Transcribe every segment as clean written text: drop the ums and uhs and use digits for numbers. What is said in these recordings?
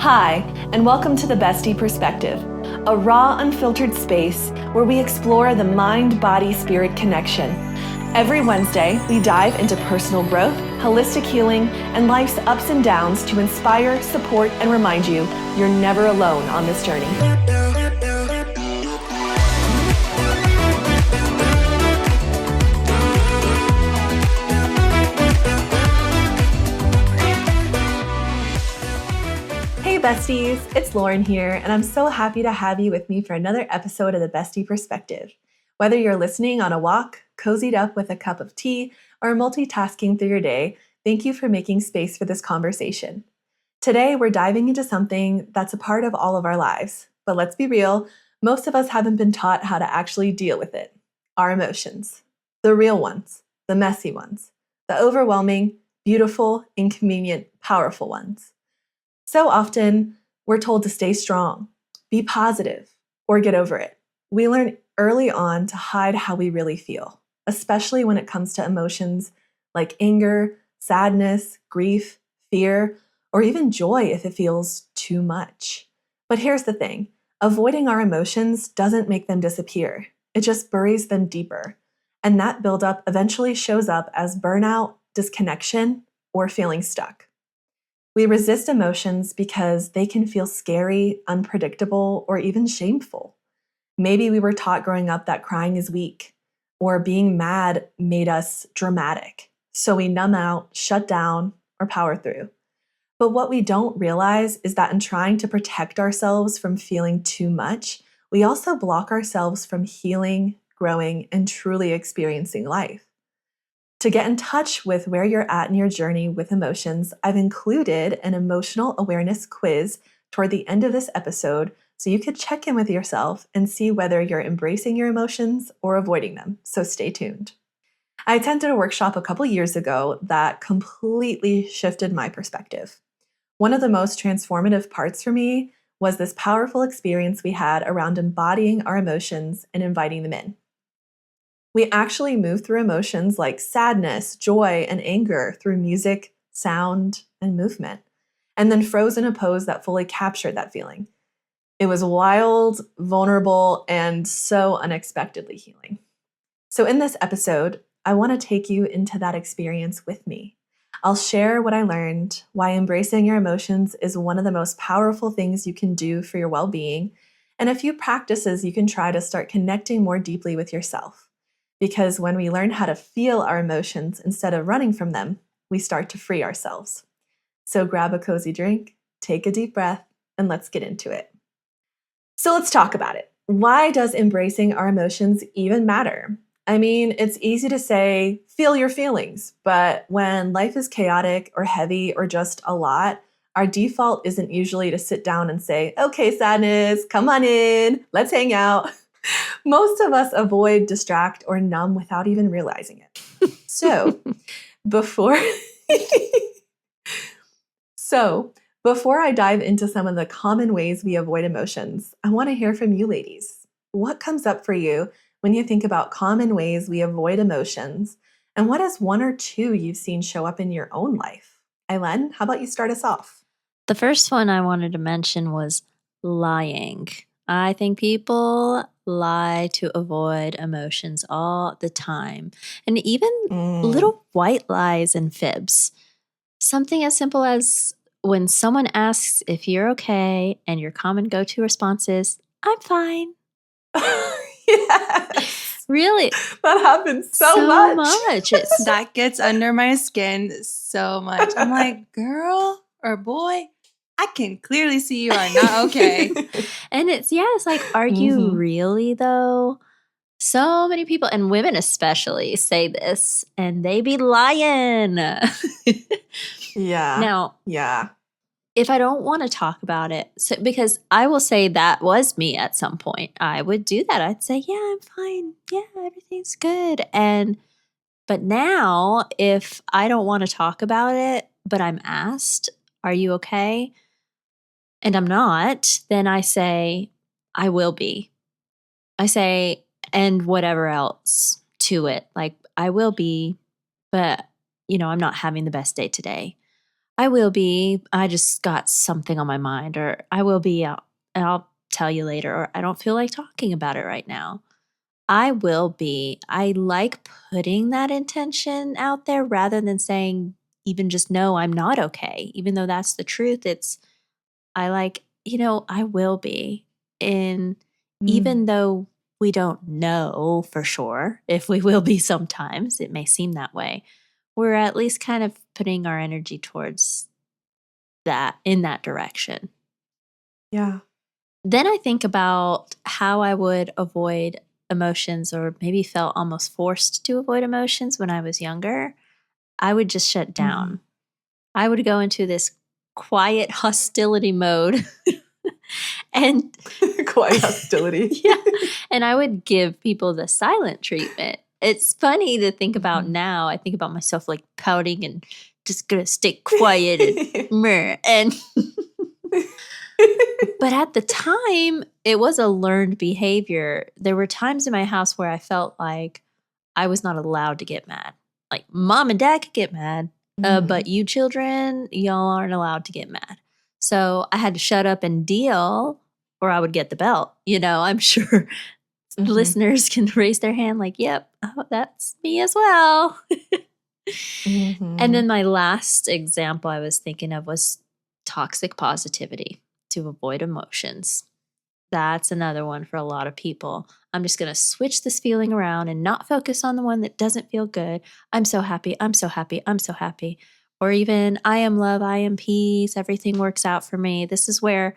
Hi, and welcome to the Bestie Perspective, a raw, unfiltered space where we explore the mind-body-spirit connection. Every Wednesday, we dive into personal growth, holistic healing, and life's ups and downs to inspire, support, and remind you you're never alone on this journey. Hey besties, it's Lauryn here, and I'm so happy to have you with me for another episode of the Bestie Perspective. Whether you're listening on a walk, cozied up with a cup of tea, or multitasking through your day, thank you for making space for this conversation. Today, we're diving into something that's a part of all of our lives, but let's be real, most of us haven't been taught how to actually deal with it. Our emotions. The real ones, the messy ones, the overwhelming, beautiful, inconvenient, powerful ones. So often, we're told to stay strong, be positive, or get over it. We learn early on to hide how we really feel, especially when it comes to emotions like anger, sadness, grief, fear, or even joy if it feels too much. But here's the thing, avoiding our emotions doesn't make them disappear. It just buries them deeper. And that buildup eventually shows up as burnout, disconnection, or feeling stuck. We resist emotions because they can feel scary, unpredictable, or even shameful. Maybe we were taught growing up that crying is weak, or being mad made us dramatic. So we numb out, shut down, or power through. But what we don't realize is that in trying to protect ourselves from feeling too much, we also block ourselves from healing, growing, and truly experiencing life. To get in touch with where you're at in your journey with emotions, I've included an emotional awareness quiz toward the end of this episode so you could check in with yourself and see whether you're embracing your emotions or avoiding them. So stay tuned. I attended a workshop a couple years ago that completely shifted my perspective. One of the most transformative parts for me was this powerful experience we had around embodying our emotions and inviting them in. We actually moved through emotions like sadness, joy, and anger through music, sound, and movement, and then froze in a pose that fully captured that feeling. It was wild, vulnerable, and so unexpectedly healing. So in this episode, I want to take you into that experience with me. I'll share what I learned, why embracing your emotions is one of the most powerful things you can do for your well-being, and a few practices you can try to start connecting more deeply with yourself. Because when we learn how to feel our emotions instead of running from them, we start to free ourselves. So grab a cozy drink, take a deep breath, and let's get into it. So let's talk about it. Why does embracing our emotions even matter? I mean, it's easy to say, feel your feelings, but when life is chaotic or heavy or just a lot, our default isn't usually to sit down and say, okay, sadness, come on in, let's hang out. Most of us avoid, distract, or numb without even realizing it. So before I dive into some of the common ways we avoid emotions, I want to hear from you ladies. What comes up for you when you think about common ways we avoid emotions? And what is one or two you've seen show up in your own life? Aileen, how about you start us off? The first one I wanted to mention was lying. I think people lie to avoid emotions all the time, and even little white lies and fibs. Something as simple as when someone asks if you're okay and your common go-to response is, I'm fine. Yes. Really? That happens so much. That gets under my skin so much. I'm like, girl or boy, I can clearly see you are not okay. And it's like, are you really though? So many people, and women especially, say this, and they be lying. Yeah. Now, yeah. If I don't want to talk about it, because I will say that was me at some point, I would do that. I'd say, yeah, I'm fine. Yeah, everything's good. But now, if I don't want to talk about it, but I'm asked, are you okay? And I'm not, then I say, I will be. I say, and whatever else to it. Like, I will be, but, I'm not having the best day today. I will be. I just got something on my mind, or I will be out and I'll tell you later, or I don't feel like talking about it right now. I will be. I like putting that intention out there rather than saying, even just no, I'm not okay. Even though that's the truth, I like, I will be. And Mm, even though we don't know for sure if we will be sometimes, it may seem that way. We're at least kind of putting our energy towards that in that direction. yeah. Then I think about how I would avoid emotions or maybe felt almost forced to avoid emotions when I was younger. I would just shut Mhm. down. I would go into this quiet hostility mode and Quiet hostility. yeah, and I would give people the silent treatment. It's funny to think about Mhm. now. I think about myself like pouting and just gonna stay quiet and meh. And but at the time, it was a learned behavior. There were times in my house where I felt like I was not allowed to get mad. Like mom and dad could get mad, but Mhm. you children, y'all aren't allowed to get mad. So I had to shut up and deal, or I would get the belt. I'm sure Mhm. listeners can raise their hand, like, yep, that's me as well. And Mhm. then my last example I was thinking of was toxic positivity to avoid emotions. That's another one for a lot of people. I'm just going to switch this feeling around and not focus on the one that doesn't feel good. I'm so happy. I'm so happy. I'm so happy. Or even, I am love. I am peace. Everything works out for me. This is where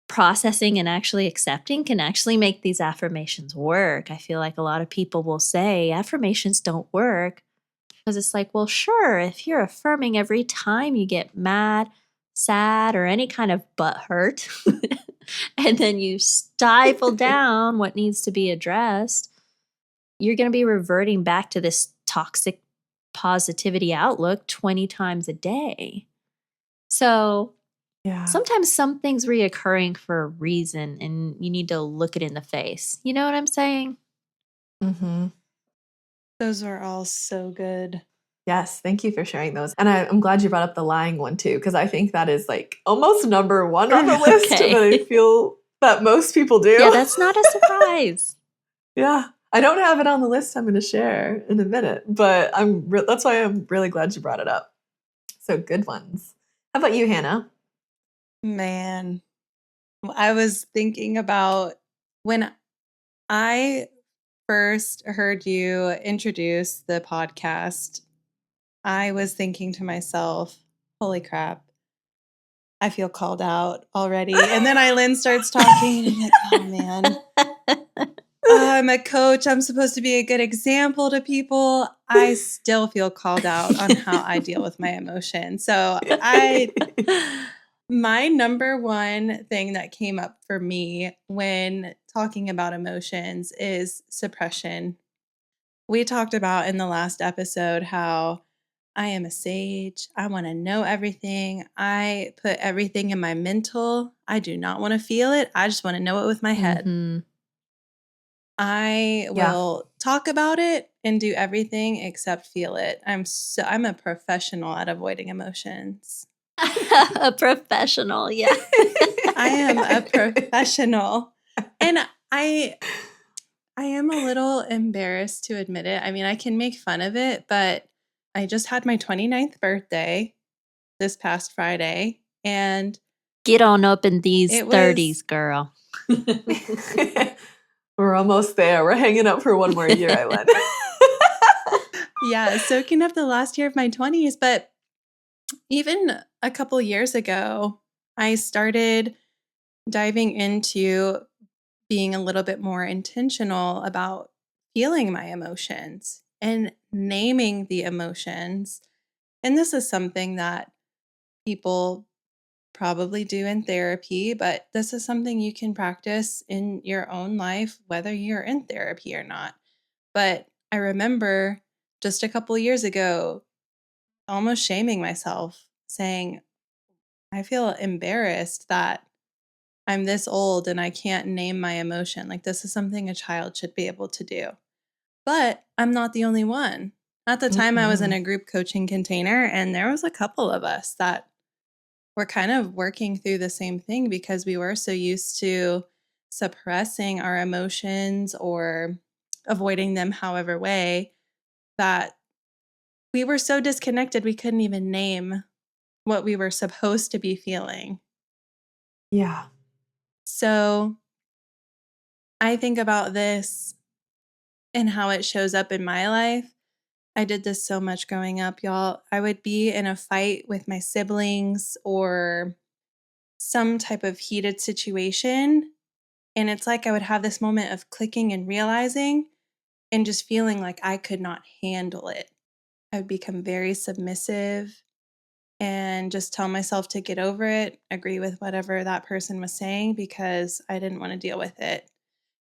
processing and actually accepting can actually make these affirmations work. I feel like a lot of people will say affirmations don't work because it's like, well, sure, if you're affirming every time you get mad, sad, or any kind of butt hurt, and then you stifle down what needs to be addressed, you're going to be reverting back to this toxic positivity outlook 20 times a day. So Yeah. sometimes something's reoccurring for a reason and you need to look it in the face. You know what I'm saying? Mhm. Those are all so good. Yes, thank you for sharing those. And I'm glad you brought up the lying one too, because I think that is like almost number one on the list that I Okay. feel that most people Yeah, do. that's not a surprise. Yeah. I don't have it on the list I'm going to share in a minute, but that's why I'm really glad you brought it up. So good ones. How about you, Hannah? Man, I was thinking about when I first heard you introduce the podcast, I was thinking to myself, holy crap, I feel called out already. And then Eileen starts talking, and I'm like, oh man, I'm a coach. I'm supposed to be a good example to people. I still feel called out on how I deal with my emotions. So my number one thing that came up for me when talking about emotions is suppression. We talked about in the last episode how I am a sage. I want to know everything. I put everything in my mental. I do not want to feel it. I just want to know it with my head. Mhm. I Yeah. will talk about it and do everything except feel it. I'm a professional at avoiding emotions. A professional, yeah. I am a professional. And I I am a little embarrassed to admit it. I mean, I can make fun of it, but I just had my 29th birthday this past Friday, and Get on up in these it was 30s, girl. We're almost there. We're hanging up for one more year, Eileen. yeah, soaking up the last year of my 20s, but even a couple years ago, I started diving into being a little bit more intentional about feeling my emotions and naming the emotions. And this is something that people probably do in therapy, but this is something you can practice in your own life, whether you're in therapy or not. But I remember just a couple years ago, almost shaming myself, saying, I feel embarrassed that I'm this old and I can't name my emotion. Like, this is something a child should be able to do. But I'm not the only one. At the time, I was in Mhm. a group coaching container, and there was a couple of us that were kind of working through the same thing because we were so used to suppressing our emotions or avoiding them however way that we were so disconnected we couldn't even name what we were supposed to be feeling. Yeah. So I think about this and how it shows up in my life. I did this so much growing up, y'all. I would be in a fight with my siblings or some type of heated situation. And it's like I would have this moment of clicking and realizing and just feeling like I could not handle it. I would become very submissive and just tell myself to get over it, agree with whatever that person was saying because I didn't want to deal with it.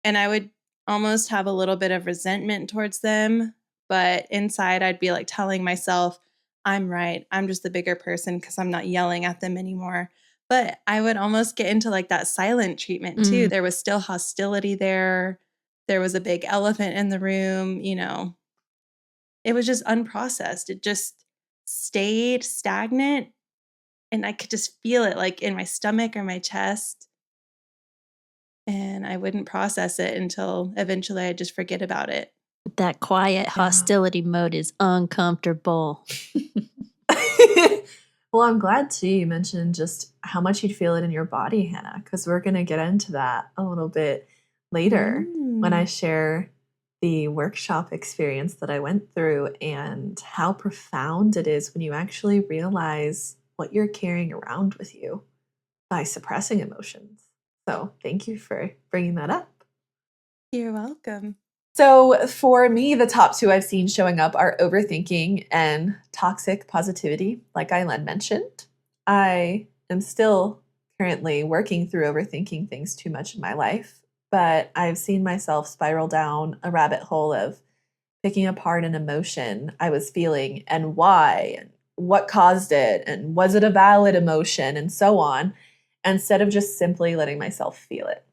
And I would almost have a little bit of resentment towards them, but inside I'd be like telling myself, I'm right. I'm just the bigger person because I'm not yelling at them anymore. But I would almost get into like that silent treatment too. Mm. There was still hostility there. There was a big elephant in the room, It was just unprocessed. It just stayed stagnant and I could just feel it like in my stomach or my chest. And I wouldn't process it until eventually I'd just forget about it. That quiet Yeah. hostility mode is uncomfortable. Well, I'm glad too you mentioned just how much you'd feel it in your body, Hannah, because we're going to get into that a little bit later when I Mm. share the workshop experience that I went through and how profound it is when you actually realize what you're carrying around with you by suppressing emotions. So, thank you for bringing that up. You're welcome. So, for me, the top two I've seen showing up are overthinking and toxic positivity, like Aileen mentioned. I am still currently working through overthinking things too much in my life, but I've seen myself spiral down a rabbit hole of picking apart an emotion I was feeling and why, and what caused it, and was it a valid emotion, and so on, instead of just simply letting myself feel it.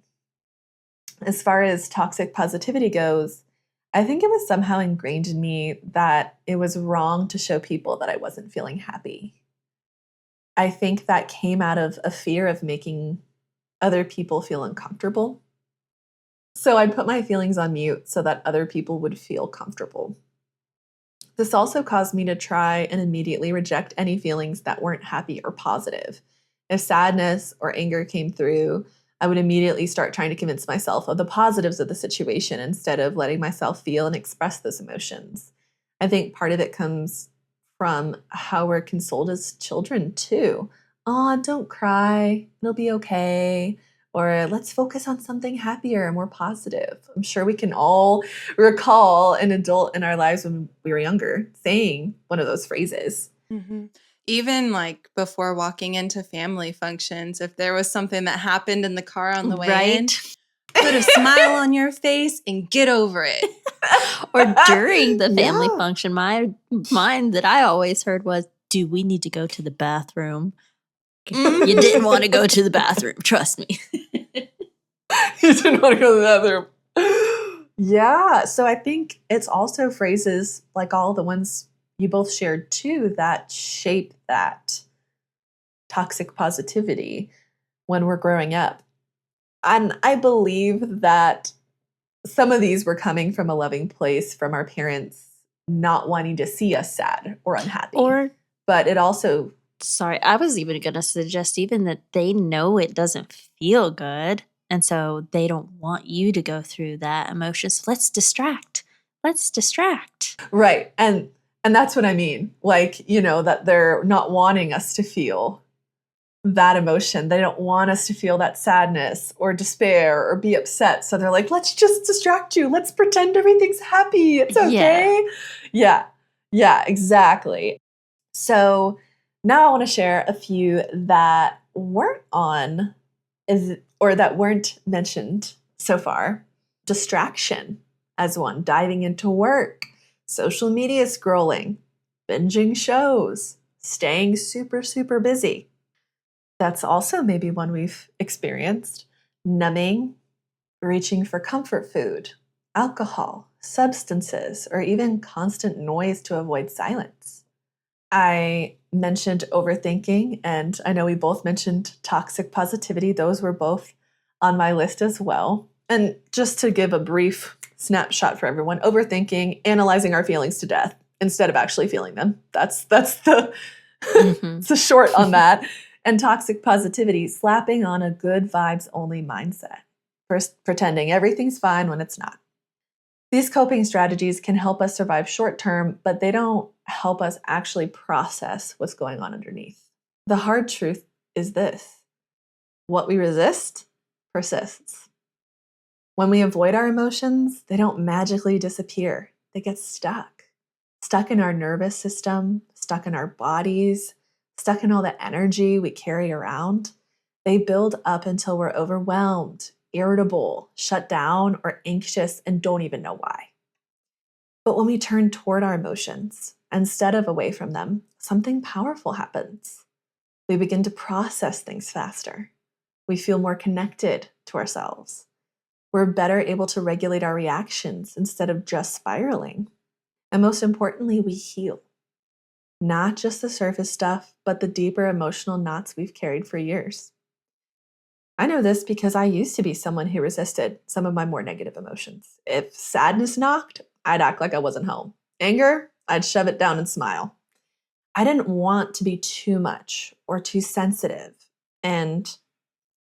As far as toxic positivity goes, I think it was somehow ingrained in me that it was wrong to show people that I wasn't feeling happy. I think that came out of a fear of making other people feel uncomfortable. So I'd put my feelings on mute so that other people would feel comfortable. This also caused me to try and immediately reject any feelings that weren't happy or positive. If sadness or anger came through, I would immediately start trying to convince myself of the positives of the situation instead of letting myself feel and express those emotions. I think part of it comes from how we're consoled as children, too. Oh, don't cry, it'll be okay. Or let's focus on something happier and more positive. I'm sure we can all recall an adult in our lives when we were younger saying one of those phrases. Mm-hmm. Even like before walking into family functions, if there was something that happened in the car on the way in, Right? put a smile on your face and get over it. Or during the family Yeah. function, mine that I always heard was, "Do we need to go to the bathroom?" You didn't want to go to the bathroom, trust me. You didn't want to go to the bathroom. Yeah. So I think it's also phrases like all the ones you both shared too that shape that toxic positivity when we're growing up. And I believe that some of these were coming from a loving place from our parents not wanting to see us sad or unhappy. Or, But it also, sorry, I was even going to suggest even that they know it doesn't feel good. And so they don't want you to go through that emotion. So let's distract. Let's distract. right. And that's what I mean. Like, that they're not wanting us to feel that emotion. They don't want us to feel that sadness or despair or be upset. So they're like, let's just distract you. Let's pretend everything's happy. It's okay. Yeah. Yeah, exactly. So now I want to share a few that weren't that weren't mentioned so far. Distraction as one, diving into work, social media scrolling, binging shows, staying super, super busy. That's also maybe one we've experienced. Numbing, reaching for comfort food, alcohol, substances, or even constant noise to avoid silence. I mentioned overthinking, and I know we both mentioned toxic positivity. Those were both on my list as well. And just to give a brief snapshot for everyone, overthinking, analyzing our feelings to death instead of actually feeling them. That's the it's the short on that. And toxic positivity, slapping on a good vibes only mindset. First, pretending everything's fine when it's not. These coping strategies can help us survive short term, but they don't help us actually process what's going on underneath. The hard truth is this: what we resist persists. When we avoid our emotions, they don't magically disappear. They get stuck. Stuck in our nervous system, stuck in our bodies, stuck in all the energy we carry around. They build up until we're overwhelmed, irritable, shut down, or anxious and don't even know why. But when we turn toward our emotions instead of away from them, something powerful happens. We begin to process things faster. We feel more connected to ourselves. We're better able to regulate our reactions instead of just spiraling. And most importantly, we heal. Not just the surface stuff, but the deeper emotional knots we've carried for years. I know this because I used to be someone who resisted some of my more negative emotions. If sadness knocked, I'd act like I wasn't home. Anger, I'd shove it down and smile. I didn't want to be too much or too sensitive. And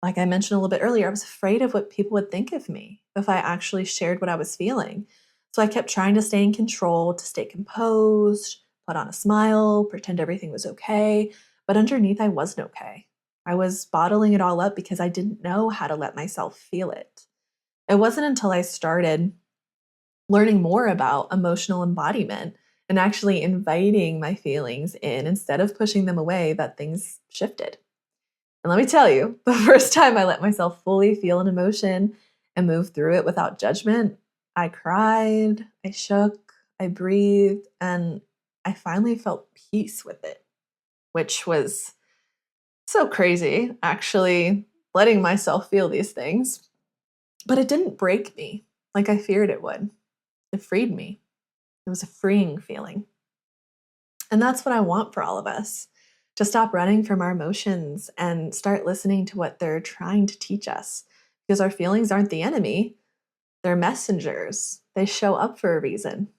like I mentioned a little bit earlier, I was afraid of what people would think of me if I actually shared what I was feeling. So I kept trying to stay in control, to stay composed, put on a smile, pretend everything was okay. But underneath, I wasn't okay. I was bottling it all up because I didn't know how to let myself feel it. It wasn't until I started learning more about emotional embodiment and actually inviting my feelings in instead of pushing them away that things shifted. And let me tell you, the first time I let myself fully feel an emotion and move through it without judgment, I cried, I shook, I breathed, and I finally felt peace with it, which was so crazy, actually, letting myself feel these things. But it didn't break me like I feared it would. It freed me. It was a freeing feeling. And that's what I want for all of us, to stop running from our emotions and start listening to what they're trying to teach us. Because our feelings aren't the enemy, they're messengers. They show up for a reason.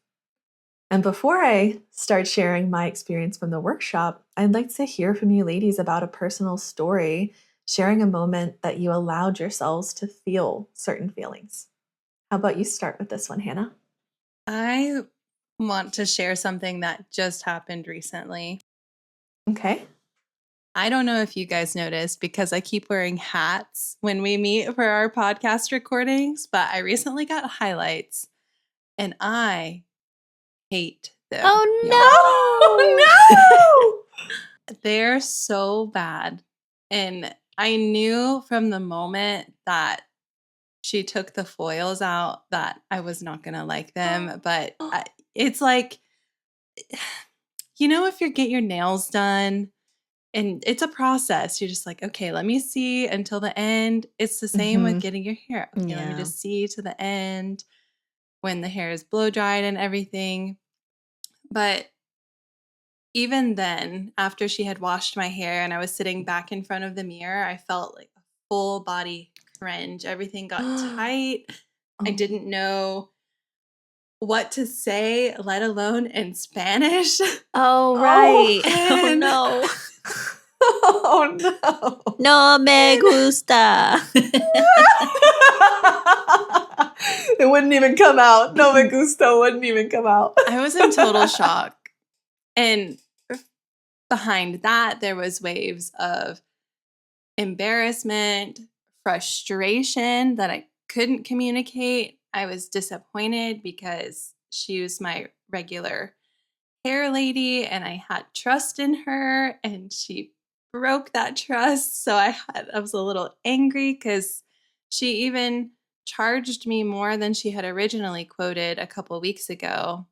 And before I start sharing my experience from the workshop, I'd like to hear from you ladies about a personal story, sharing a moment that you allowed yourselves to feel certain feelings. How about you start with this one, Hannah? I want to share something that just happened recently. Okay. I don't know if you guys noticed because I keep wearing hats when we meet for our podcast recordings, but I recently got highlights and I hate them. Oh no! They're so bad. And I knew from the moment that she took the foils out that I was not going to like them. But it's like, if you get your nails done and it's a process, you're just like, okay, let me see until the end. It's the same with getting your hair. Okay, let me Yeah. just see to the end when the hair is blow dried and everything. But even then, after she had washed my hair and I was sitting back in front of the mirror, I felt like a full body cringe. Everything got tight. I didn't know what to say, let alone in Spanish. Oh, right. Oh, and- no. Oh no. No me gusta. It wouldn't even come out. No me gusta wouldn't even come out. I was in total shock. And behind that, there was waves of embarrassment, frustration that I couldn't communicate. I was disappointed because she was my regular hair lady and I had trust in her and she broke that trust. So I was a little angry because she even charged me more than she had originally quoted a couple weeks ago.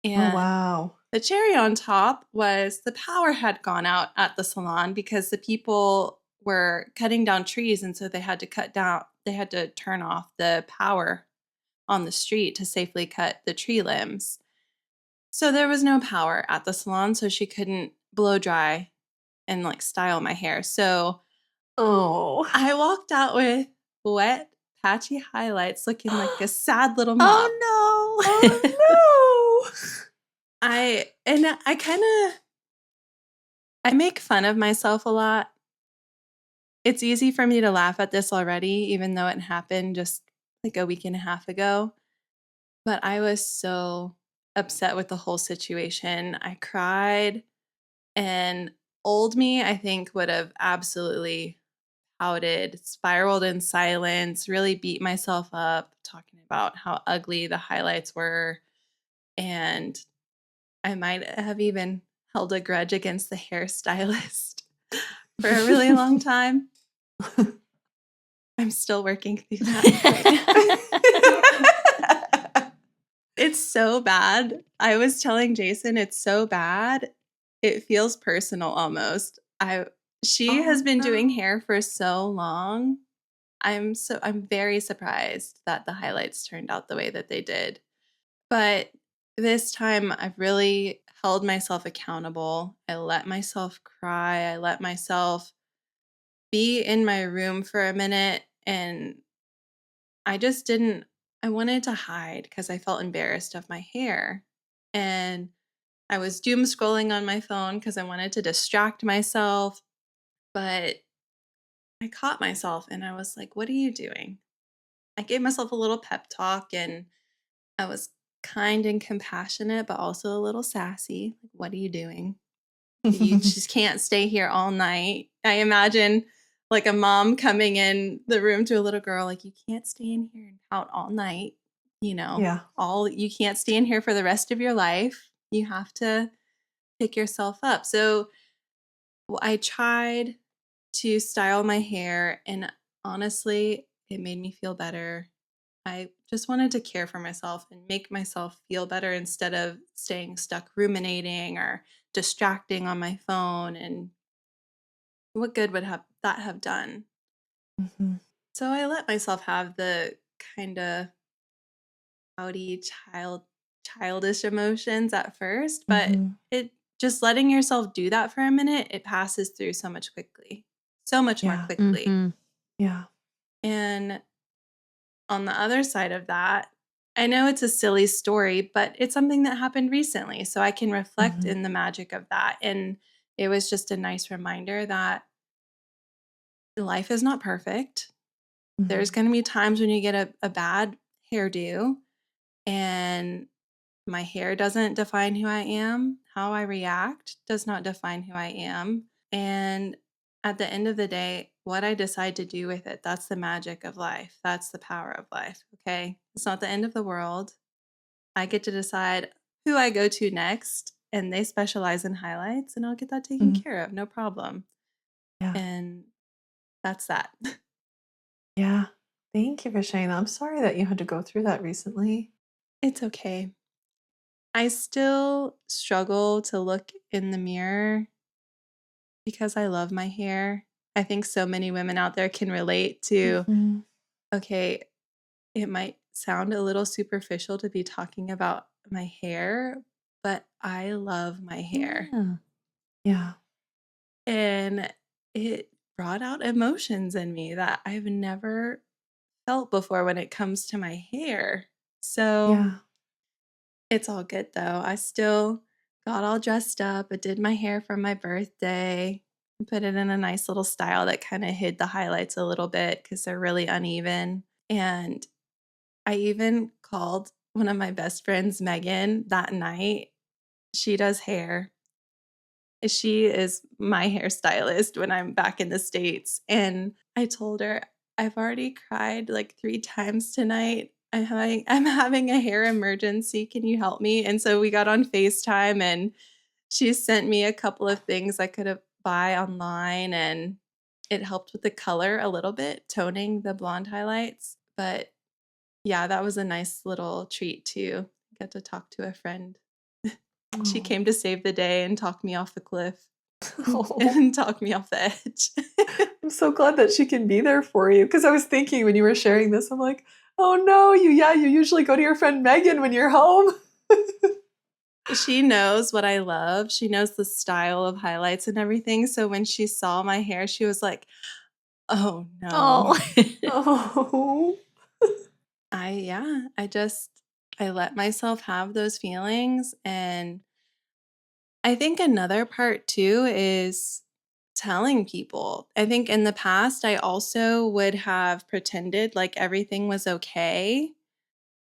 And Oh, wow. the cherry on top was the power had gone out at the salon because the people were cutting down trees. And so they had to turn off the power on the street to safely cut the tree limbs. So there was no power at the salon, so she couldn't blow dry and like style my hair. So Oh. I walked out with wet, patchy highlights looking like a sad little mop. Oh no. Oh I make fun of myself a lot. It's easy for me to laugh at this already, even though it happened just like a week and a half ago. But I was so upset with the whole situation. I cried, and old me, I think, would have absolutely pouted, spiraled in silence, really beat myself up, talking about how ugly the highlights were. And I might have even held a grudge against the hairstylist for a really long time. I'm still working through that. It's so bad. I was telling Jason, it's so bad. It feels personal almost. She has been doing hair for so long. I'm very surprised that the highlights turned out the way that they did. But this time I've really held myself accountable. I let myself cry. I let myself be in my room for a minute, and I wanted to hide because I felt embarrassed of my hair. And I was doom scrolling on my phone because I wanted to distract myself. But I caught myself and I was like, what are you doing? I gave myself a little pep talk, and I was kind and compassionate, but also a little sassy. Like, what are you doing? You just can't stay here all night. I imagine like a mom coming in the room to a little girl, like, you can't stay in here and pout all night. Yeah. You can't stay in here for the rest of your life. You have to pick yourself up. So I tried to style my hair, and honestly, it made me feel better. I just wanted to care for myself and make myself feel better instead of staying stuck ruminating or distracting on my phone. And what good would that have done? Mm-hmm. So I let myself have the kind of pouty childish emotions at first, but Mm-hmm. it just letting yourself do that for a minute, it passes through so much more Yeah. quickly. Mhm. Yeah. And on the other side of that, I know it's a silly story, but it's something that happened recently. So I can reflect Mm-hmm. in the magic of that. And it was just a nice reminder that life is not perfect. There's Mm-hmm. going to be times when you get a bad hairdo, and my hair doesn't define who I am. How I react does not define who I am. And at the end of the day, what I decide to do with it, that's the magic of life. That's the power of life. Okay. It's not the end of the world. I get to decide who I go to next, and they specialize in highlights, and I'll get that taken Mm-hmm. care of. No problem. Yeah. And that's that. Yeah. Thank you for sharing that. I'm sorry that you had to go through that recently. It's okay. I still struggle to look in the mirror because I love my hair. I think so many women out there can relate to, Mm-hmm. okay, it might sound a little superficial to be talking about my hair, but I love my hair. Yeah. Yeah. And it brought out emotions in me that I've never felt before when it comes to my hair. So Yeah. it's all good though. I still got all dressed up. I did my hair for my birthday. I put it in a nice little style that kind of hid the highlights a little bit because they're really uneven. And I even called one of my best friends, Megan, that night. She does hair. She is my hairstylist when I'm back in the States. And I told her, I've already cried like 3 times tonight. I'm having a hair emergency. Can you help me? And so we got on FaceTime, and she sent me a couple of things I could have buy online, and it helped with the color a little bit, toning the blonde highlights. But yeah, that was a nice little treat too. Get to talk to a friend. She Oh. came to save the day and talk me off the cliff Oh. and talk me off the edge. I'm so glad that she can be there for you. Because I was thinking when you were sharing this, I'm like, Oh no, you usually go to your friend Megan when you're home. She knows what I love. She knows the style of highlights and everything. So when she saw my hair, she was like, oh no. Oh. I let myself have those feelings. And I think another part too is telling people. I think in the past, I also would have pretended like everything was okay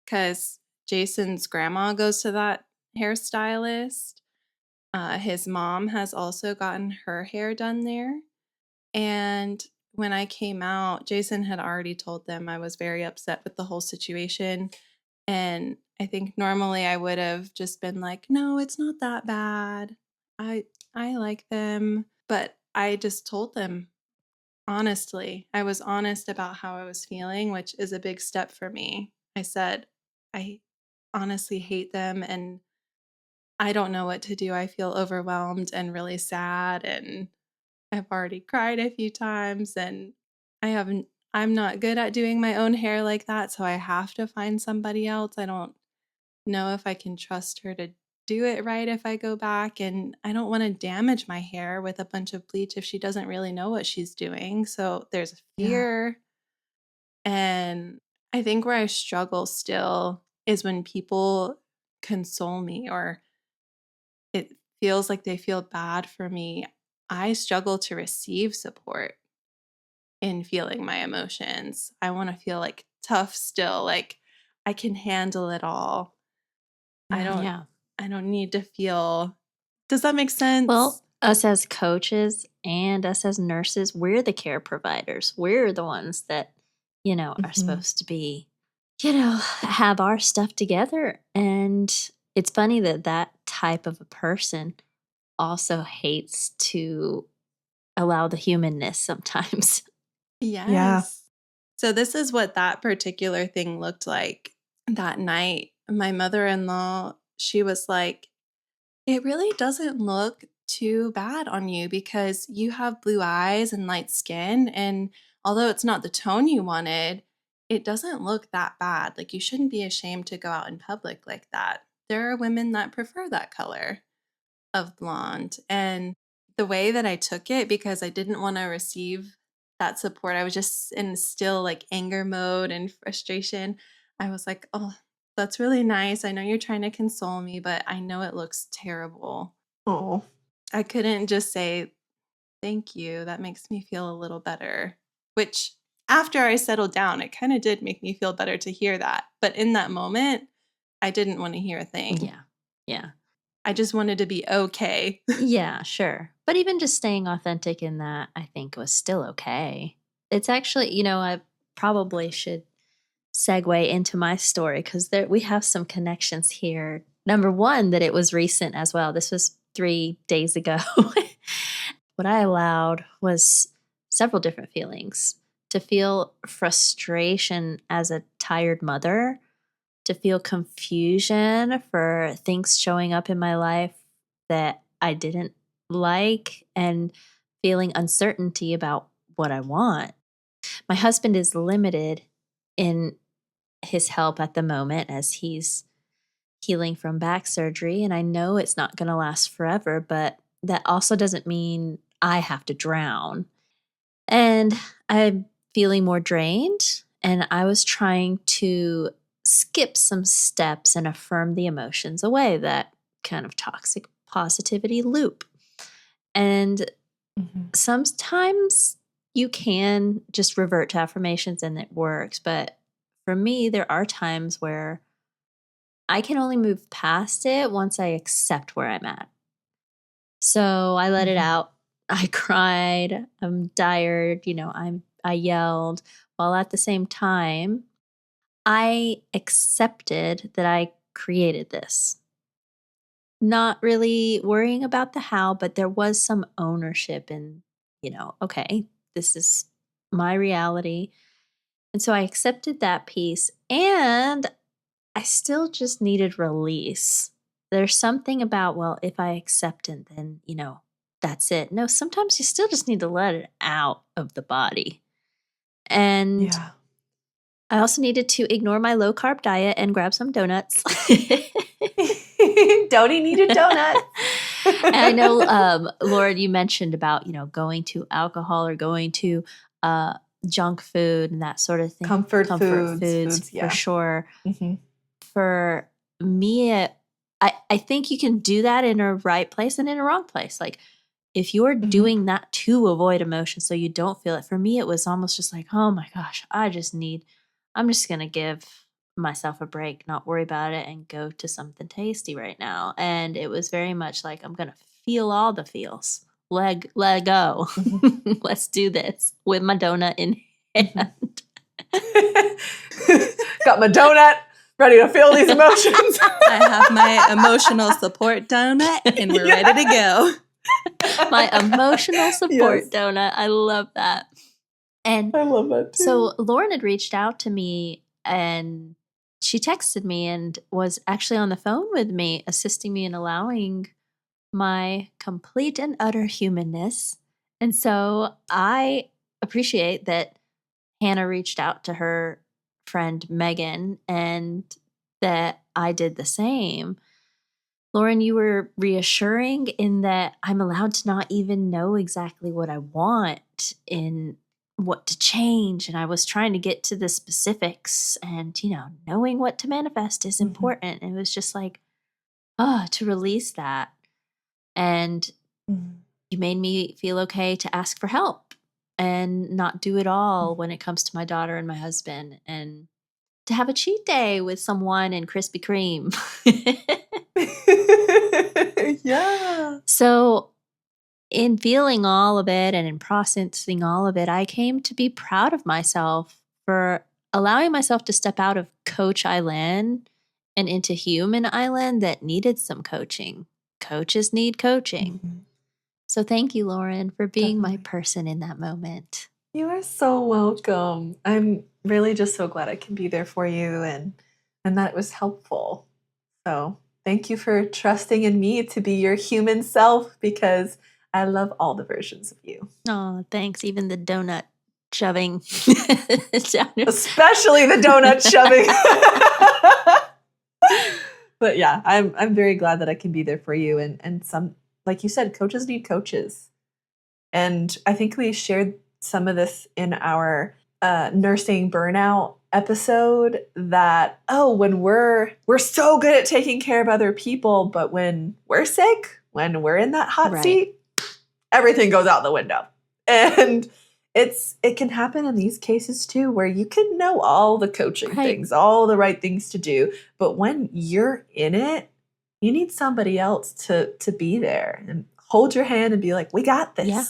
because Jason's grandma goes to that hairstylist. His mom has also gotten her hair done there. And when I came out, Jason had already told them I was very upset with the whole situation. And I think normally I would have just been like, no, it's not that bad. I I like them. But I just told them honestly. I was honest about how I was feeling, which is a big step for me. I said, I honestly hate them and I don't know what to do. I feel overwhelmed and really sad and I've already cried a few times and I'm not good at doing my own hair like that, so I have to find somebody else. I don't know if I can trust her to do it right if I go back and I don't want to damage my hair with a bunch of bleach if she doesn't really know what she's doing. So there's Yeah. fear. And I think where I struggle still is when people console me or it feels like they feel bad for me. I struggle to receive support in feeling my emotions. I want to feel like tough still, like I can handle it all. I don't Yeah. I don't need to feel. Does that make sense? Well, us as coaches and us as nurses, we're the care providers. We're the ones that, are supposed to be, have our stuff together. And it's funny that that type of a person also hates to allow the humanness sometimes. Yeah. Yes. So this is what that particular thing looked like that night. My mother-in-law, she was like, it really doesn't look too bad on you because you have blue eyes and light skin. And although it's not the tone you wanted, it doesn't look that bad. Like you shouldn't be ashamed to go out in public like that. There are women that prefer that color of blonde. And the way that I took it, because I didn't want to receive that support, I was just in still like anger mode and frustration. I was like, oh, that's really nice. I know you're trying to console me, but I know it looks terrible. Oh. I couldn't just say, thank you. That makes me feel a little better. Which after I settled down, it kind of did make me feel better to hear that. But in that moment, I didn't want to hear a thing. Yeah. Yeah. I just wanted to be okay. Yeah, sure. But even just staying authentic in that, I think was still okay. It's actually, I probably should segue into my story because we have some connections here. Number one, that it was recent as well. This was 3 days ago. What I allowed was several different feelings: to feel frustration as a tired mother, to feel confusion for things showing up in my life that I didn't like, and feeling uncertainty about what I want. My husband is limited in his help at the moment as he's healing from back surgery, and I know it's not going to last forever, but that also doesn't mean I have to drown. And I'm feeling more drained, and I was trying to skip some steps and affirm the emotions away, that kind of toxic positivity loop. And sometimes you can just revert to affirmations and it works. But for me, there are times where I can only move past it once I accept where I'm at. So I let it out. I cried. I'm tired. I yelled, while at the same time, I accepted that I created this. Not really worrying about the how, but there was some ownership in, okay, this is my reality. And so I accepted that piece, and I still just needed release. There's something about, well, if I accept it, then, that's it. No, sometimes you still just need to let it out of the body. And Yeah. I also needed to ignore my low carb diet and grab some donuts. Donnie needed donuts. And I know, Lauren, you mentioned about, going to alcohol or going to junk food and that sort of thing. Comfort foods, for sure. Mm-hmm. For me, I think you can do that in a right place and in a wrong place. Like if you're doing that to avoid emotion so you don't feel it, for me, it was almost just like, oh my gosh, I'm just going to give myself a break, not worry about it, and go to something tasty right now. And it was very much like, I'm going to feel all the feels. Let go. Let's do this with my donut in hand. Got my donut, ready to feel these emotions. I have my emotional support donut and we're ready to go. My emotional support donut. I love that. And I love that too. So Lauren had reached out to me and she texted me and was actually on the phone with me, assisting me in allowing my complete and utter humanness. And so I appreciate that Hannah reached out to her friend Megan and that I did the same. Lauren, you were reassuring in that I'm allowed to not even know exactly what I want in what to change. And I was trying to get to the specifics and, knowing what to manifest is important. It was just like, to release that. And you made me feel okay to ask for help and not do it all when it comes to my daughter and my husband, and to have a cheat day with some wine and Krispy Kreme. Yeah. So in feeling all of it and in processing all of it, I came to be proud of myself for allowing myself to step out of coach island and into human island that needed some coaching. Coaches need coaching. So thank you, Lauren, for being my person in that moment. You are so welcome. I'm really just so glad I can be there for you and that it was helpful. So thank you for trusting in me to be your human self, because I love all the versions of you. Oh, thanks. Even the donut shoving. Especially the donut shoving. But yeah, I'm very glad that I can be there for you. And some, like you said, coaches need coaches. And I think we shared some of this in our nursing burnout episode, that, when we're so good at taking care of other people, but when we're sick, when we're in that hot seat, everything goes out the window. And it can happen in these cases too, where you can know all the coaching things, all the right things to do, but when you're in it, you need somebody else to be there and hold your hand and be like, we got this. Yeah.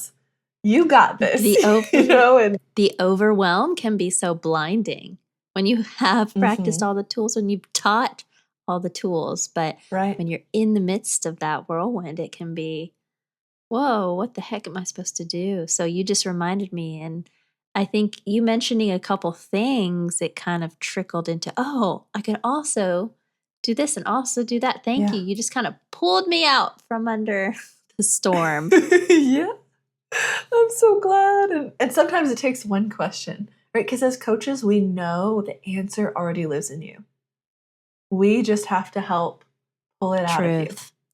You got this. The overwhelm can be so blinding when you have practiced all the tools and you've taught all the tools. But when you're in the midst of that whirlwind, it can be, whoa, what the heck am I supposed to do? So you just reminded me. And I think you mentioning a couple things, it kind of trickled into, I can also do this and also do that. Thank you. You just kind of pulled me out from under the storm. Yeah. I'm so glad. And sometimes it takes one question, right? Because as coaches, we know the answer already lives in you. We just have to help pull it out of you.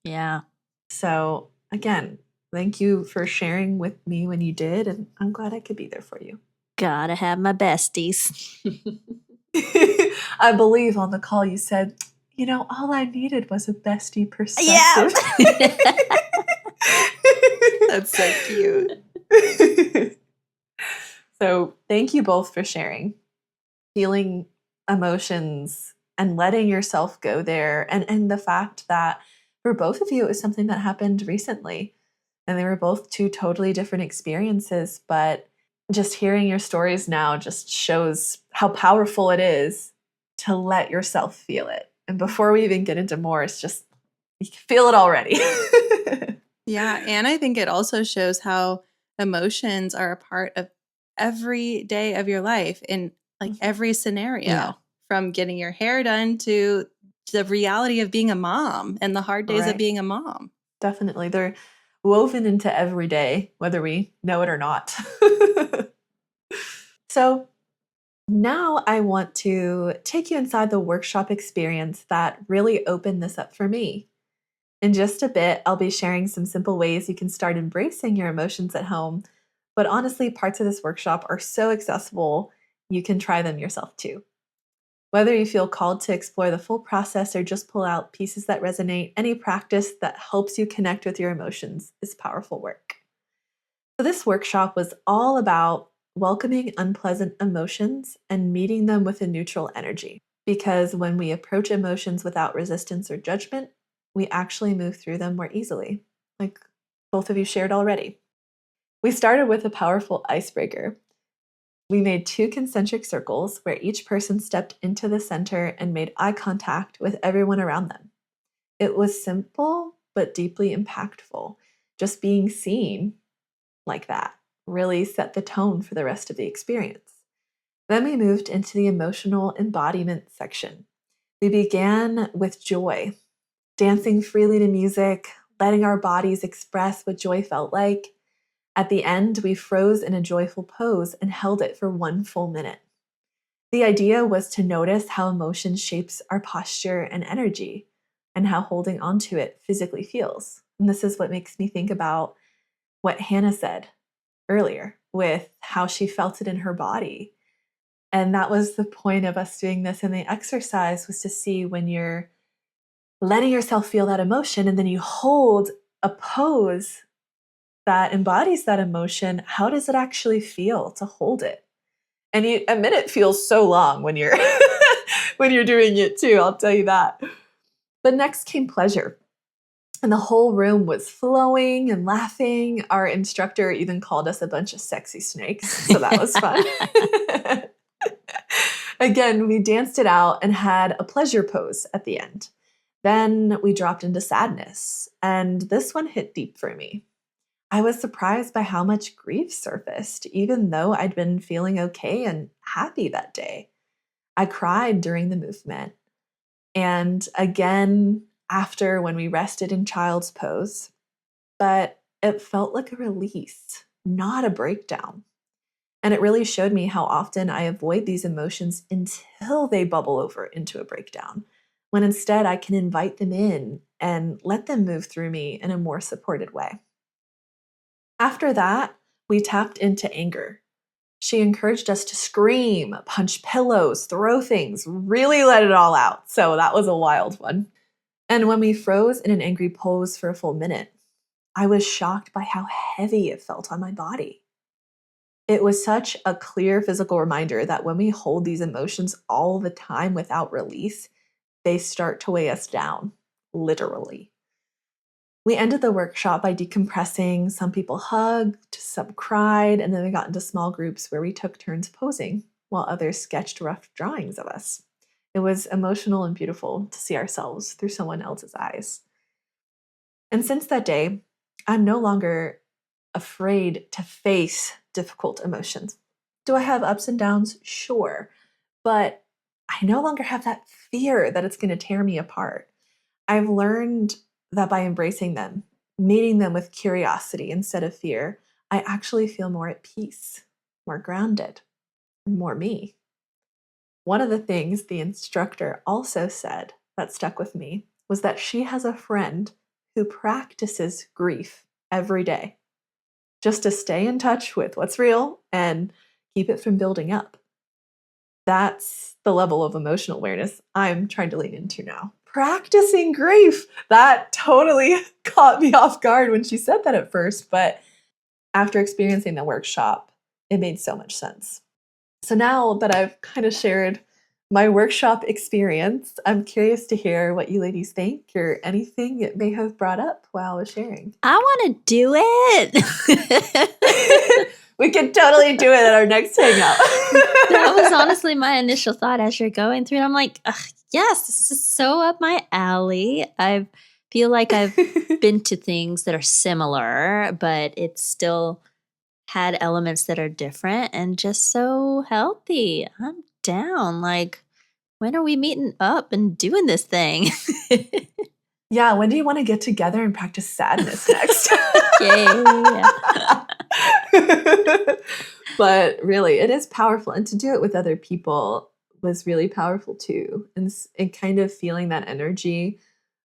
Yeah. So again, thank you for sharing with me when you did. And I'm glad I could be there for you. Gotta have my besties. I believe on the call you said, all I needed was a bestie perspective. Yeah. That's so cute. So thank you both for sharing, feeling emotions and letting yourself go there. And the fact that for both of you, it was something that happened recently. And they were both two totally different experiences. But just hearing your stories now just shows how powerful it is to let yourself feel it. And before we even get into more, it's just, you can feel it already. Yeah. And I think it also shows how emotions are a part of every day of your life in like every scenario, from getting your hair done to the reality of being a mom and the hard days of being a mom. Definitely. They're woven into every day, whether we know it or not. So Now I want to take you inside the workshop experience that really opened this up for me. In just a bit, I'll be sharing some simple ways you can start embracing your emotions at home. But honestly, parts of this workshop are so accessible, you can try them yourself too. Whether you feel called to explore the full process or just pull out pieces that resonate, any practice that helps you connect with your emotions is powerful work. So, this workshop was all about welcoming unpleasant emotions and meeting them with a neutral energy. Because when we approach emotions without resistance or judgment, we actually move through them more easily, like both of you shared already. We started with a powerful icebreaker. We made 2 concentric circles where each person stepped into the center and made eye contact with everyone around them. It was simple, but deeply impactful. Just being seen like that really set the tone for the rest of the experience. Then we moved into the emotional embodiment section. We began with joy, dancing freely to music, letting our bodies express what joy felt like. At the end, we froze in a joyful pose and held it for 1 full minute. The idea was to notice how emotion shapes our posture and energy, and how holding on to it physically feels. And this is what makes me think about what Hannah said earlier with how she felt it in her body. And that was the point of us doing this. And the exercise was to see when you're letting yourself feel that emotion and then you hold a pose that embodies that emotion, how does it actually feel to hold it? And you admit it feels so long when you're when you're doing it too, I'll tell you that. But next came pleasure. And the whole room was flowing and laughing. Our instructor even called us a bunch of sexy snakes, so that was fun. Again, we danced it out and had a pleasure pose at the end. Then we dropped into sadness, and this one hit deep for me. I was surprised by how much grief surfaced, even though I'd been feeling okay and happy that day. I cried during the movement. And again, after when we rested in child's pose, but it felt like a release, not a breakdown. And it really showed me how often I avoid these emotions until they bubble over into a breakdown, when instead I can invite them in and let them move through me in a more supported way. After that, we tapped into anger. She encouraged us to scream, punch pillows, throw things, really let it all out. So that was a wild one. And when we froze in an angry pose for a full minute, I was shocked by how heavy it felt on my body. It was such a clear physical reminder that when we hold these emotions all the time without release, they start to weigh us down, literally. We ended the workshop by decompressing. Some people hugged, some cried, and then we got into small groups where we took turns posing while others sketched rough drawings of us. It was emotional and beautiful to see ourselves through someone else's eyes. And since that day, I'm no longer afraid to face difficult emotions. Do I have ups and downs? Sure. But I no longer have that fear that it's going to tear me apart. I've learned that by embracing them, meeting them with curiosity instead of fear, I actually feel more at peace, more grounded, and more me. One of the things the instructor also said that stuck with me was that she has a friend who practices grief every day just to stay in touch with what's real and keep it from building up. That's the level of emotional awareness I'm trying to lean into now. Practicing grief. That totally caught me off guard when she said that at first, but after experiencing the workshop, it made so much sense. So now that I've kind of shared my workshop experience, I'm curious to hear what you ladies think or anything it may have brought up while I was sharing. I want to do it. We could totally do it at our next hangout. That was honestly my initial thought as you're going through it. I'm like, yes, this is so up my alley. I feel like I've been to things that are similar, but it's still had elements that are different and just so healthy. I'm down. Like, when are we meeting up and doing this thing? Yeah, when do you want to get together and practice sadness next? Yeah. But really, it is powerful. And to do it with other people was really powerful too. And kind of feeling that energy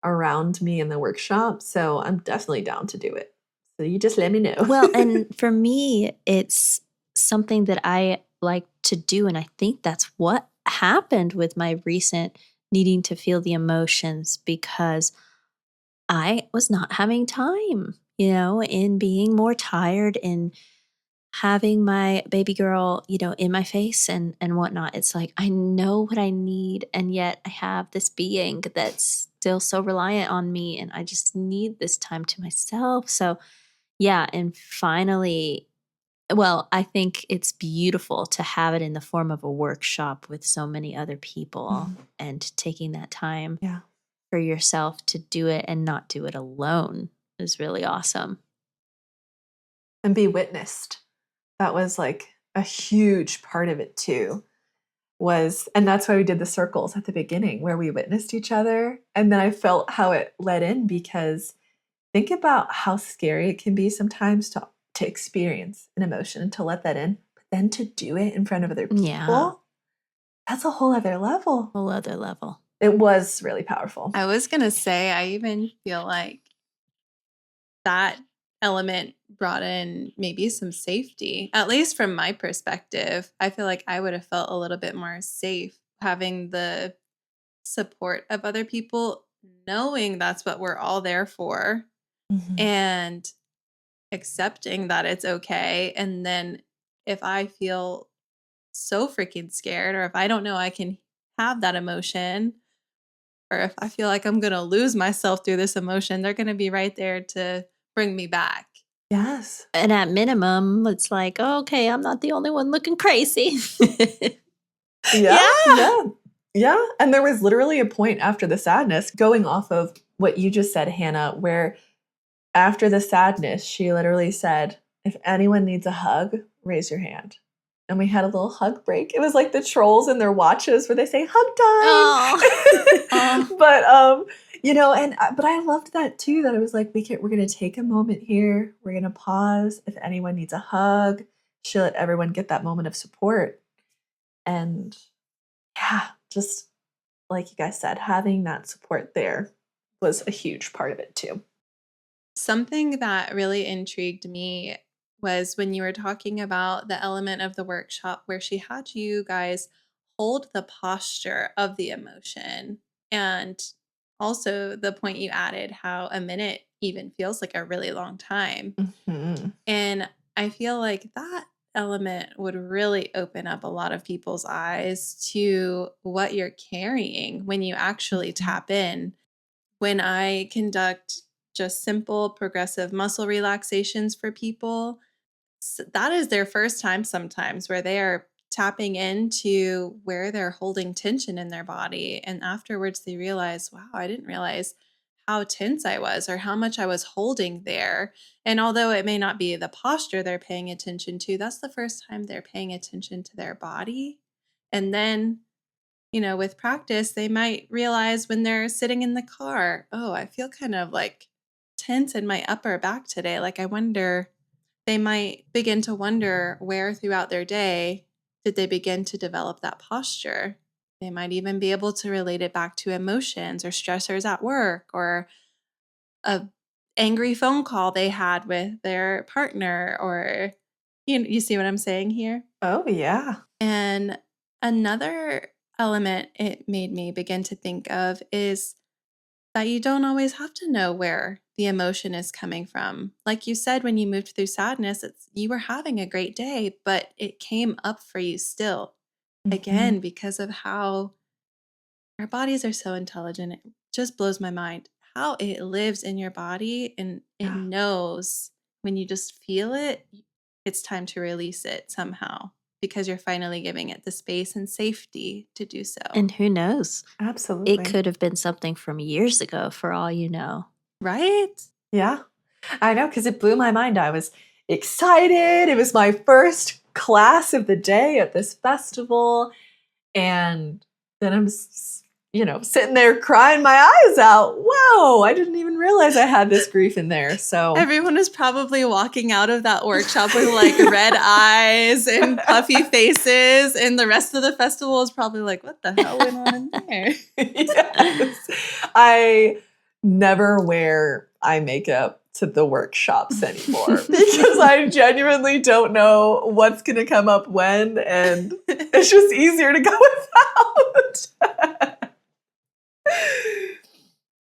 around me in the workshop. So I'm definitely down to do it. So you just let me know. Well, and for me, it's something that I like to do. And I think that's what happened with my recent needing to feel the emotions, because I was not having time, in being more tired, in having my baby girl, in my face and whatnot. It's like, I know what I need. And yet I have this being that's still so reliant on me. And I just need this time to myself. So, yeah. And finally, well, I think it's beautiful to have it in the form of a workshop with so many other people and taking that time Yeah. for yourself to do it and not do it alone is really awesome. And be witnessed. That was like a huge part of it too. And that's why we did the circles at the beginning where we witnessed each other. And then I felt how it led in, because think about how scary it can be sometimes to experience an emotion and to let that in, but then to do it in front of other people. Yeah. That's a whole other level. Whole other level. It was really powerful. I was going to say, I even feel like that element brought in maybe some safety, at least from my perspective. I feel like I would have felt a little bit more safe having the support of other people, knowing that's what we're all there for, and accepting that it's okay. And then if I feel so freaking scared, or if I don't know I can have that emotion, or if I feel like I'm going to lose myself through this emotion, they're going to be right there to bring me back. Yes. And at minimum, it's like, oh, okay, I'm not the only one looking crazy. Yeah. And there was literally a point after the sadness, going off of what you just said, Hannah, where after the sadness, she literally said, if anyone needs a hug, raise your hand. And we had a little hug break. It was like the trolls and their watches where they say hug time. But but I loved that too, that it was like, we're going to take a moment here. We're going to pause. If anyone needs a hug, she'll let everyone get that moment of support. And yeah, just like you guys said, having that support there was a huge part of it too. Something that really intrigued me was when you were talking about the element of the workshop where she had you guys hold the posture of the emotion. And also the point you added, how a minute even feels like a really long time. And I feel like that element would really open up a lot of people's eyes to what you're carrying when you actually tap in. When I conduct just simple progressive muscle relaxations for people, that is their first time sometimes where they are tapping into where they're holding tension in their body. And afterwards they realize, wow, I didn't realize how tense I was or how much I was holding there. And although it may not be the posture they're paying attention to, that's the first time they're paying attention to their body. And then, with practice, they might realize when they're sitting in the car, oh, I feel kind of like tense in my upper back today. Like, I wonder, they might begin to wonder where throughout their day did they begin to develop that posture. They might even be able to relate it back to emotions or stressors at work, or a angry phone call they had with their partner, or you see what I'm saying here? Oh, yeah. And another element it made me begin to think of is that you don't always have to know where the emotion is coming from. Like you said, when you moved through sadness, you were having a great day, but it came up for you still. Again, because of how our bodies are so intelligent. It just blows my mind how it lives in your body, and it knows when you just feel it, it's time to release it somehow, because you're finally giving it the space and safety to do so. And who knows? Absolutely. It could have been something from years ago for all you know. Right? Yeah, I know, because it blew my mind. I was excited. It was my first class of the day at this festival. And then I'm, sitting there crying my eyes out. Whoa, I didn't even realize I had this grief in there. So everyone is probably walking out of that workshop with like red eyes and puffy faces, and the rest of the festival is probably like, what the hell went on in there? Yes. I never wear eye makeup to the workshops anymore because I genuinely don't know what's going to come up when, and it's just easier to go without.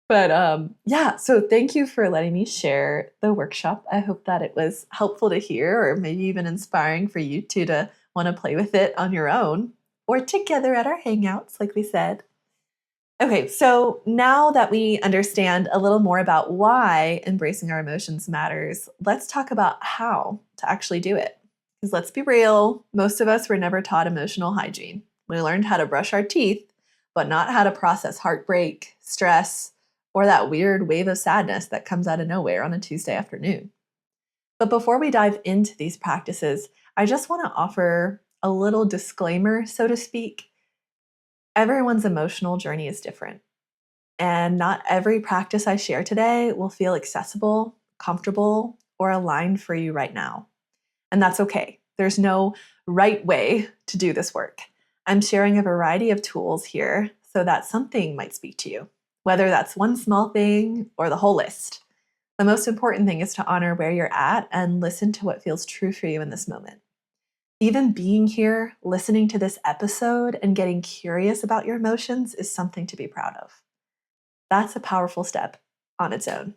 But yeah, so thank you for letting me share the workshop. I hope that it was helpful to hear, or maybe even inspiring for you to want to play with it on your own or together at our hangouts, like we said. Okay, so now that we understand a little more about why embracing our emotions matters, let's talk about how to actually do it. Because let's be real, most of us were never taught emotional hygiene. We learned how to brush our teeth, but not how to process heartbreak, stress, or that weird wave of sadness that comes out of nowhere on a Tuesday afternoon. But before we dive into these practices, I just want to offer a little disclaimer, so to speak. Everyone's emotional journey is different, and not every practice I share today will feel accessible, comfortable, or aligned for you right now. And that's okay. There's no right way to do this work. I'm sharing a variety of tools here so that something might speak to you, whether that's one small thing or the whole list. The most important thing is to honor where you're at and listen to what feels true for you in this moment. Even being here, listening to this episode, and getting curious about your emotions is something to be proud of. That's a powerful step on its own.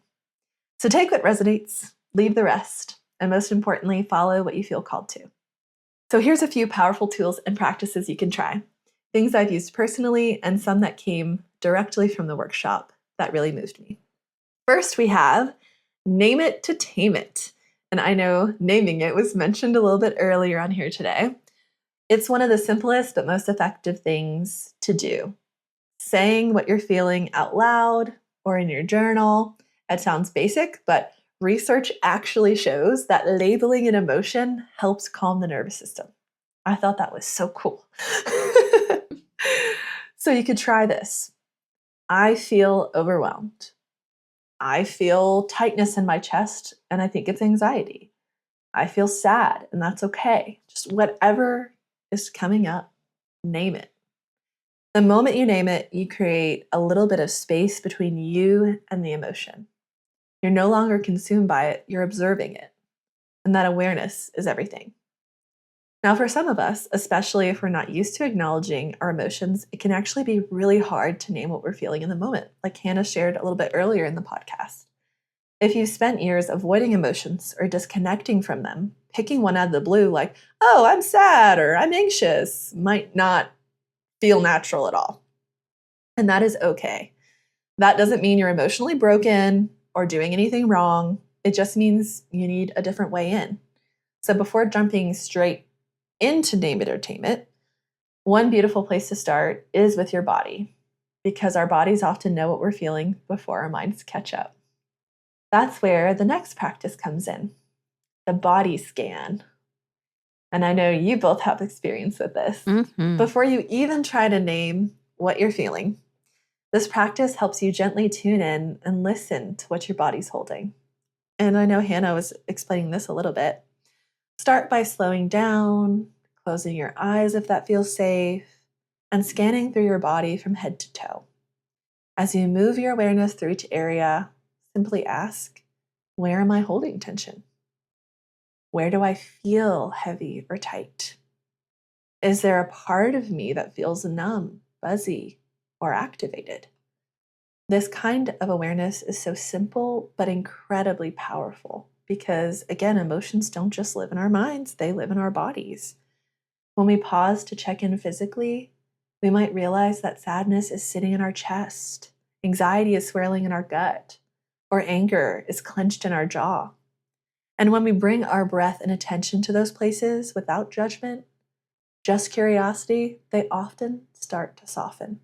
So take what resonates, leave the rest, and most importantly, follow what you feel called to. So here's a few powerful tools and practices you can try. Things I've used personally and some that came directly from the workshop that really moved me. First, we have name it to tame it. And I know naming it was mentioned a little bit earlier on here today. It's one of the simplest but most effective things to do. Saying what you're feeling out loud or in your journal. It sounds basic, but research actually shows that labeling an emotion helps calm the nervous system. I thought that was so cool. So you could try this. I feel overwhelmed. I feel tightness in my chest, and I think it's anxiety. I feel sad, and that's okay. Just whatever is coming up, name it. The moment you name it, you create a little bit of space between you and the emotion. You're no longer consumed by it, you're observing it. And that awareness is everything. Now, for some of us, especially if we're not used to acknowledging our emotions, it can actually be really hard to name what we're feeling in the moment, like Hannah shared a little bit earlier in the podcast. If you've spent years avoiding emotions or disconnecting from them, picking one out of the blue, like, oh, I'm sad or I'm anxious, might not feel natural at all. And that is okay. That doesn't mean you're emotionally broken or doing anything wrong. It just means you need a different way in. So before jumping straight into name it or tame it, one beautiful place to start is with your body, because our bodies often know what we're feeling before our minds catch up. That's where the next practice comes in, the body scan. And I know you both have experience with this. Mm-hmm. Before you even try to name what you're feeling, this practice helps you gently tune in and listen to what your body's holding. And I know Hannah was explaining this a little bit. Start by slowing down, closing your eyes if that feels safe, and scanning through your body from head to toe. As you move your awareness through each area, simply ask, where am I holding tension? Where do I feel heavy or tight? Is there a part of me that feels numb, fuzzy, or activated? This kind of awareness is so simple but incredibly powerful because, again, emotions don't just live in our minds, they live in our bodies. When we pause to check in physically, we might realize that sadness is sitting in our chest, anxiety is swirling in our gut, or anger is clenched in our jaw. And when we bring our breath and attention to those places without judgment, just curiosity, they often start to soften.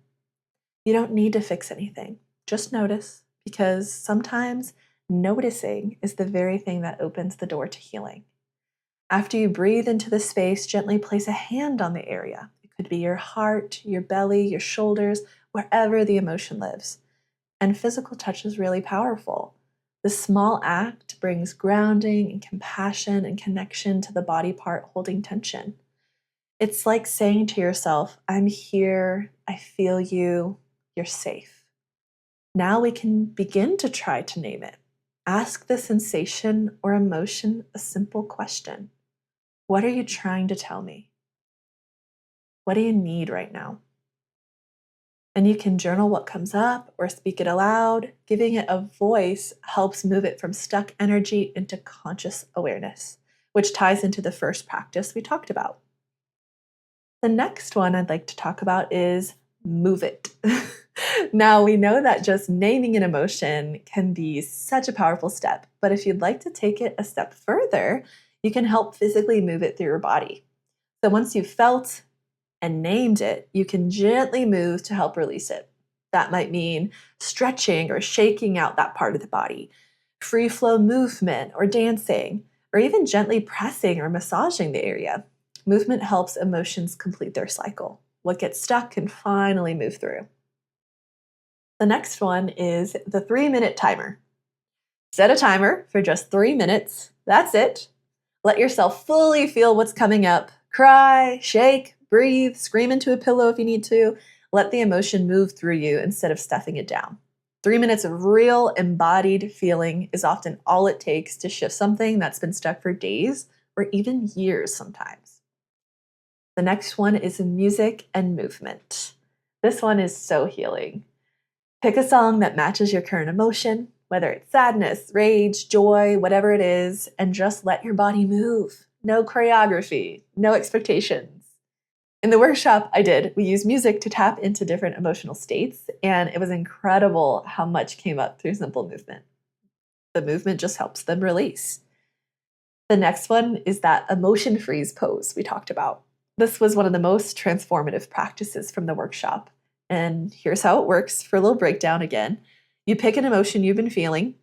You don't need to fix anything. Just notice, because sometimes noticing is the very thing that opens the door to healing. After you breathe into the space, gently place a hand on the area. It could be your heart, your belly, your shoulders, wherever the emotion lives. And physical touch is really powerful. The small act brings grounding and compassion and connection to the body part holding tension. It's like saying to yourself, I'm here, I feel you, you're safe. Now we can begin to try to name it. Ask the sensation or emotion a simple question. What are you trying to tell me? What do you need right now? And you can journal what comes up or speak it aloud. Giving it a voice helps move it from stuck energy into conscious awareness, which ties into the first practice we talked about. The next one I'd like to talk about is move it. Now, we know that just naming an emotion can be such a powerful step, but if you'd like to take it a step further, you can help physically move it through your body. So once you've felt and named it, you can gently move to help release it. That might mean stretching or shaking out that part of the body, free flow movement or dancing, or even gently pressing or massaging the area. Movement helps emotions complete their cycle. What gets stuck can finally move through. The next one is the 3-minute timer. Set a timer for just 3 minutes. That's it. Let yourself fully feel what's coming up. Cry, shake, breathe, scream into a pillow if you need to. Let the emotion move through you instead of stuffing it down. 3 minutes of real embodied feeling is often all it takes to shift something that's been stuck for days or even years sometimes. The next one is music and movement. This one is so healing. Pick a song that matches your current emotion, whether it's sadness, rage, joy, whatever it is, and just let your body move. No choreography, no expectations. In the workshop we used music to tap into different emotional states, and it was incredible how much came up through simple movement. The movement just helps them release. The next one is that emotion freeze pose we talked about. This was one of the most transformative practices from the workshop. And here's how it works for a little breakdown again. You pick an emotion you've been feeling.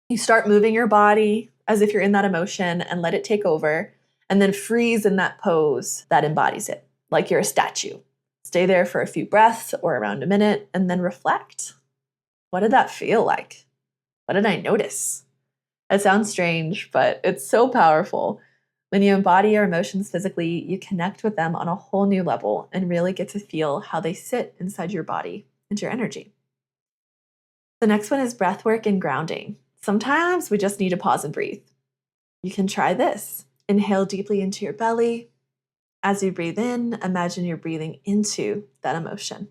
You start moving your body as if you're in that emotion and let it take over, and then freeze in that pose that embodies it, like you're a statue. Stay there for a few breaths or around a minute, and then reflect. What did that feel like? What did I notice? It sounds strange, but it's so powerful. When you embody your emotions physically, you connect with them on a whole new level and really get to feel how they sit inside your body and your energy. The next one is breath work and grounding. Sometimes we just need to pause and breathe. You can try this. Inhale deeply into your belly. As you breathe in, imagine you're breathing into that emotion.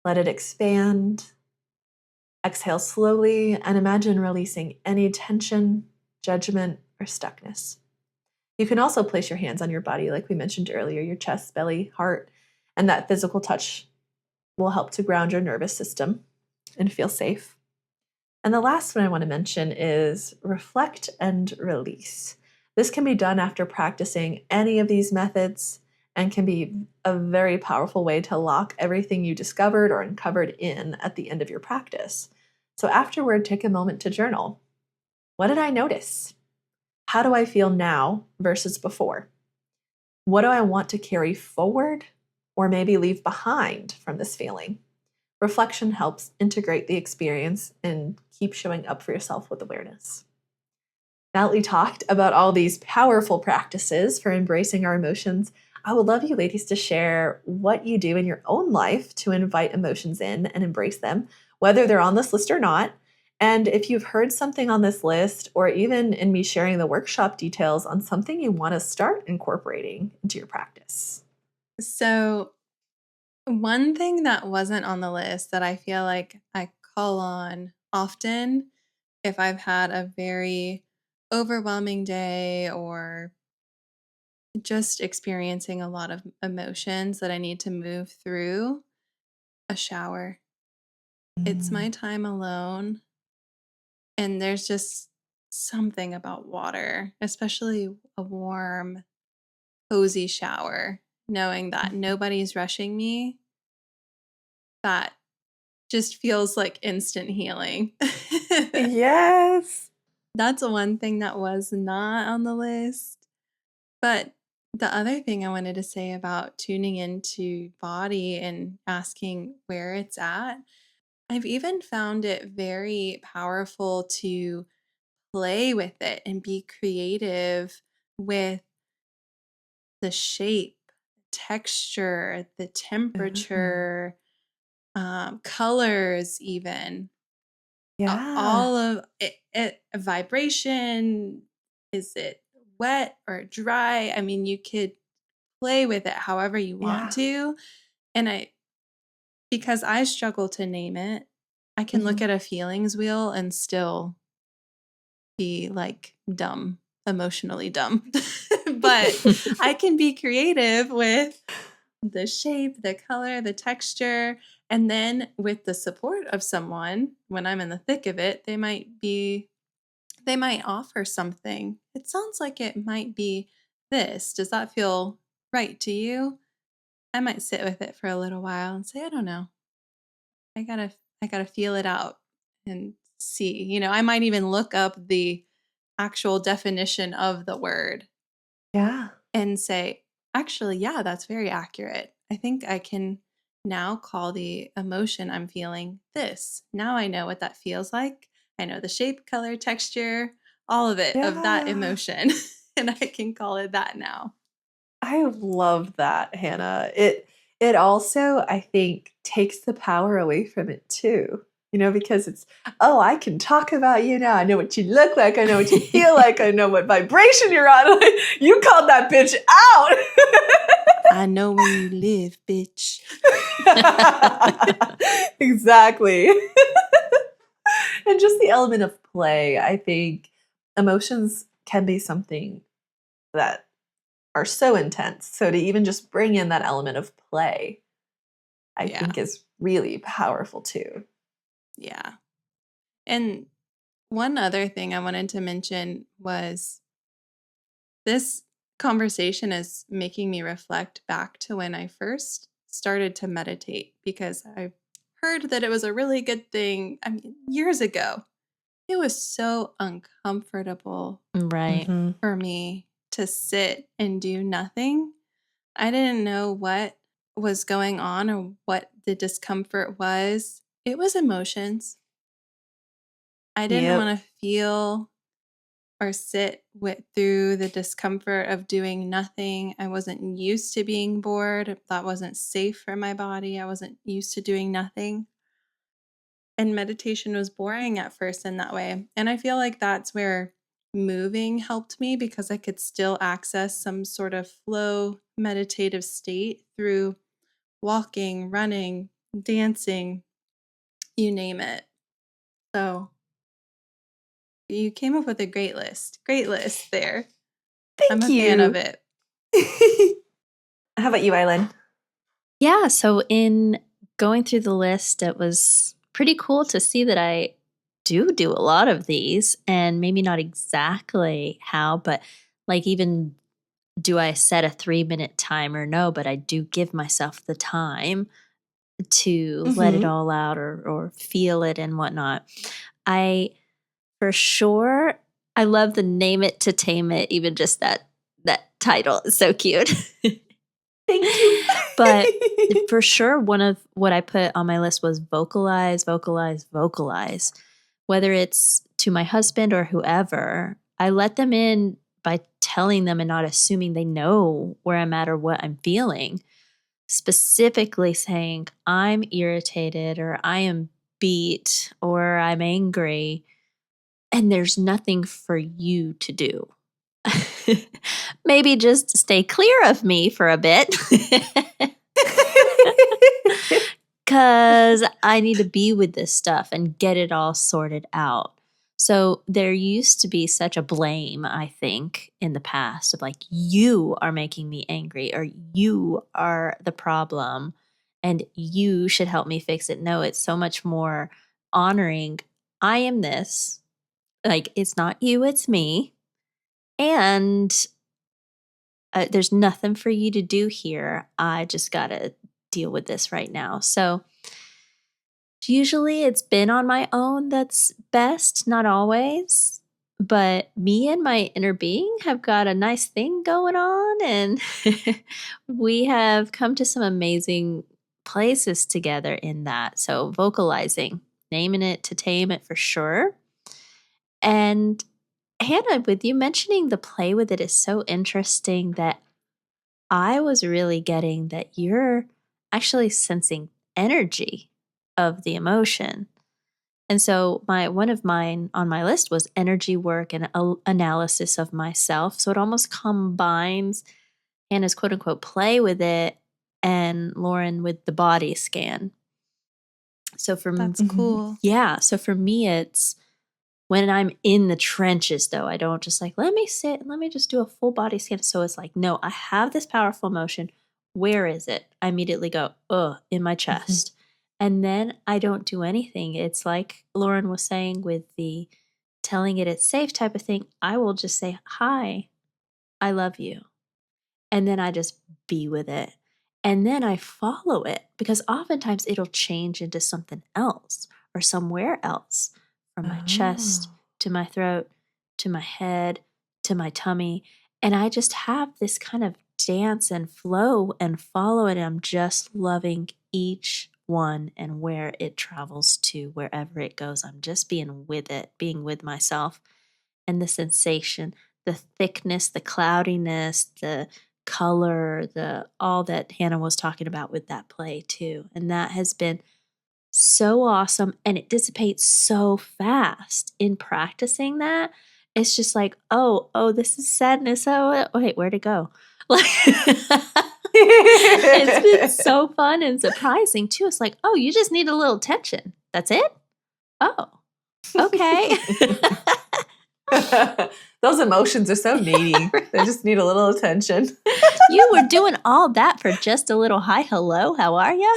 Let it expand. Exhale slowly and imagine releasing any tension, judgment, or stuckness. You can also place your hands on your body, like we mentioned earlier, your chest, belly, heart, and that physical touch will help to ground your nervous system and feel safe. And the last one I want to mention is reflect and release. This can be done after practicing any of these methods and can be a very powerful way to lock everything you discovered or uncovered in at the end of your practice. So afterward, take a moment to journal. What did I notice? How do I feel now versus before? What do I want to carry forward or maybe leave behind from this feeling? Reflection helps integrate the experience and keep showing up for yourself with awareness. Now that we talked about all these powerful practices for embracing our emotions, I would love you ladies to share what you do in your own life to invite emotions in and embrace them, whether they're on this list or not. And if you've heard something on this list, or even in me sharing the workshop details on something you want to start incorporating into your practice. So, one thing that wasn't on the list that I feel like I call on often if I've had a very overwhelming day or just experiencing a lot of emotions that I need to move through, a shower. It's my time alone. And there's just something about water, especially a warm, cozy shower, knowing that nobody's rushing me, that just feels like instant healing. Yes. That's one thing that was not on the list. But The other thing I wanted to say about tuning into body and asking where it's at, I've even found it very powerful to play with it and be creative with the shape, texture, the Ooh. temperature, colors, even Yeah. all of it, vibration. Is it wet or dry? I mean, you could play with it however you want Yeah. to. And because I struggle to name it, I can look Mhm. at a feelings wheel and still be like dumb, emotionally dumb. But I can be creative with the shape, the color, the texture. And then with the support of someone, when I'm in the thick of it, they might offer something. It sounds like it might be this. Does that feel right to you? I might sit with it for a little while and say, I don't know. I gotta I gotta feel it out and see. I might even look up the actual definition of the word Yeah. and say, actually, yeah, that's very accurate. I think I can now call the emotion I'm feeling this. Now I know what that feels like. I know the shape, color, texture, all of it of that Yeah. emotion. And I can call it that now. I love that, Hannah. It also, I think, takes the power away from it too. Because it's, oh, I can talk about you now. I know what you look like. I know what you feel like. I know what vibration you're on. Like, you called that bitch out. I know where you live, bitch. Exactly. And just the element of play. I think emotions can be something that are so intense. So to even just bring in that element of play, I Yeah. think is really powerful too. Yeah. And one other thing I wanted to mention was this conversation is making me reflect back to when I first started to meditate because I heard that it was a really good thing. I mean, years ago, it was so uncomfortable Right. Mhm. for me to sit and do nothing. I didn't know what was going on or what the discomfort was. It was emotions. I didn't Yep. want to feel or sit with through the discomfort of doing nothing. I wasn't used to being bored. That wasn't safe for my body. I wasn't used to doing nothing. And meditation was boring at first in that way. And I feel like that's where moving helped me because I could still access some sort of flow meditative state through walking, running, dancing, you name it. So you came up with a great list. Great list there. I'm Thank a fan of you. it. How about you, Eileen? Yeah. So in going through the list, it was pretty cool to see that I do a lot of these, and maybe not exactly how, but like even do I set a 3-minute timer? No, but I do give myself the time to let it Mhm. all out or feel it and whatnot. I for sure I love the name it to tame it, even just that title is so cute. Thank you. But for sure, one of what I put on my list was vocalize, vocalize, vocalize. Whether it's to my husband or whoever, I let them in by telling them and not assuming they know where I'm at or what I'm feeling. Specifically saying, I'm irritated or I am beat or I'm angry, and there's nothing for you to do. Maybe just stay clear of me for a bit. Because I need to be with this stuff and get it all sorted out. So there used to be such a blame, I think, in the past of like, you are making me angry or you are the problem and you should help me fix it. No, it's so much more honoring. I am this. Like, it's not you, it's me. And there's nothing for you to do here. I just got to deal with this right now. So, usually it's been on my own that's best, not always, But me and my inner being have got a nice thing going on, and we have come to some amazing places together in that. So vocalizing, naming it to tame it for sure. And Hannah, with you mentioning the play with it is so interesting that I was really getting that you're actually sensing energy of the emotion. And so one of mine on my list was energy work and analysis of myself. So it almost combines Hannah's quote unquote play with it and Lauryn with the body scan. So That's cool. so for me it's when I'm in the trenches though, I don't just like, let me sit, let me just do a full body scan. So it's like, no, I have this powerful emotion. Where is it? I immediately go, in my chest. And then I don't do anything. It's like Lauryn was saying with the telling it it's safe type of thing. I will just say, hi, I love you. And then I just be with it. And then I follow it because oftentimes it'll change into something else or somewhere else from my chest to my throat to my head to my tummy. And I just have this kind of dance and flow and follow it. And I'm just loving each one and where it travels to, wherever it goes. I'm just being with it, being with myself and the sensation, the thickness, the cloudiness, the color, the all that Hannah was talking about with that play too. And that has been so awesome and it dissipates so fast in practicing that. It's just like, oh, this is sadness. Oh, wait, where'd it go? Like it's been so fun and surprising too. It's like, oh, you just need a little attention. That's it? Oh, okay. Those emotions are so needy. They just need a little attention. You were doing all that for just a little hi, hello, how are ya?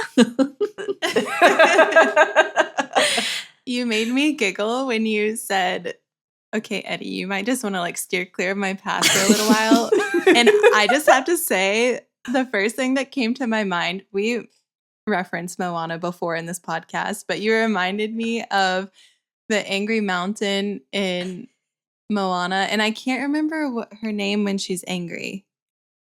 You made me giggle when you said, okay, Eddie, you might just want to like steer clear of my path for a little while. And I just have to say, the first thing that came to my mind, we referenced Moana before in this podcast, but you reminded me of the angry mountain in Moana. And I can't remember what her name when she's angry.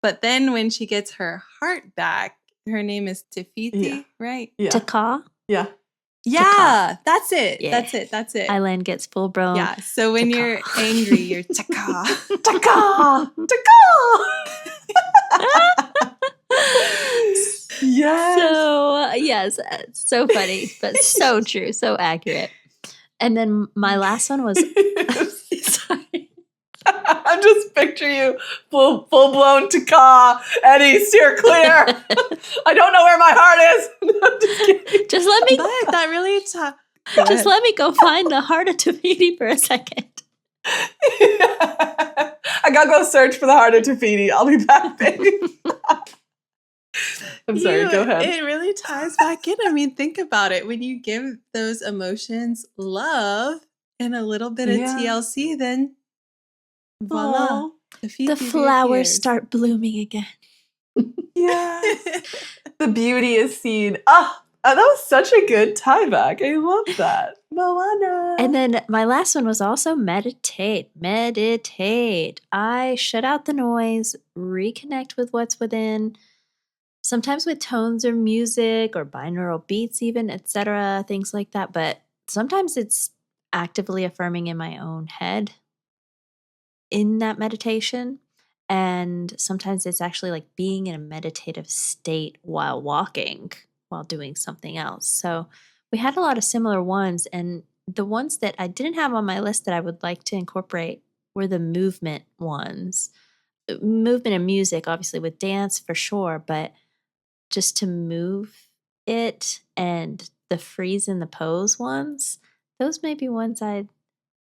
But then when she gets her heart back, her name is Tafiti, right? Yeah. Taka? Yeah. Yeah, that's it. Yeah. That's it. Island gets full blown. Yeah, so when Taka. you're angry, you're taka. Taka! Taka! Yes. So, yes, so funny, but so true, so accurate. And then my last one was, sorry. I'm just picturing you full blown Taka. Eddie, steer clear. I don't know where my heart is. I'm just kidding. Just let me, But that really just let me go find the heart of Tafiti for a second. I gotta go search for the heart of Tafiti. I'll be back, baby. I'm sorry, go ahead. It really ties back in. I mean, think about it. When you give those emotions love and a little bit of TLC, then voila. The flowers start blooming again. Yes. The beauty is seen. Oh, that was such a good tie back. I love that. Moana. And then my last one was also meditate. Meditate. I shut out the noise, reconnect with what's within, sometimes with tones or music or binaural beats even, etc., things like that. But sometimes it's actively affirming in my own head in that meditation. And sometimes it's actually like being in a meditative state while walking, while doing something else. So we had a lot of similar ones. And the ones that I didn't have on my list that I would like to incorporate were the movement ones. Movement and music, obviously, with dance for sure, but just to move it and the freeze and the pose ones, those may be ones I'd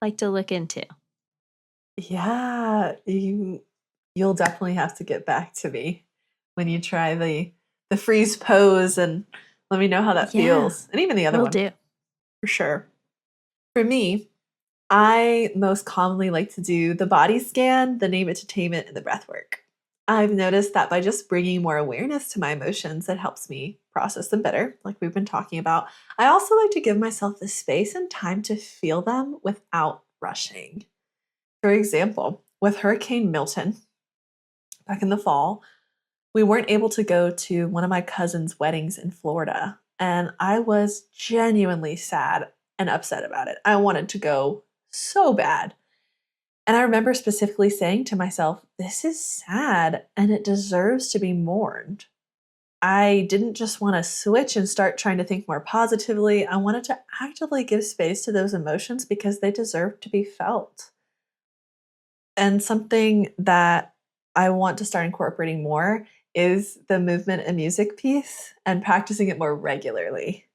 like to look into. Yeah, you'll definitely have to get back to me when you try the freeze pose and let me know how that feels. And even the other one. Do. For sure. For me, I most commonly like to do the body scan, the name it to tame it, and the breath work. I've noticed that by just bringing more awareness to my emotions, it helps me process them better, like we've been talking about. I also like to give myself the space and time to feel them without rushing. For example, with Hurricane Milton back in the fall, we weren't able to go to one of my cousin's weddings in Florida, and I was genuinely sad and upset about it. I wanted to go so bad. And I remember specifically saying to myself, this is sad and it deserves to be mourned. I didn't just want to switch and start trying to think more positively. I wanted to actively give space to those emotions because they deserve to be felt. And something that I want to start incorporating more is the movement and music piece and practicing it more regularly,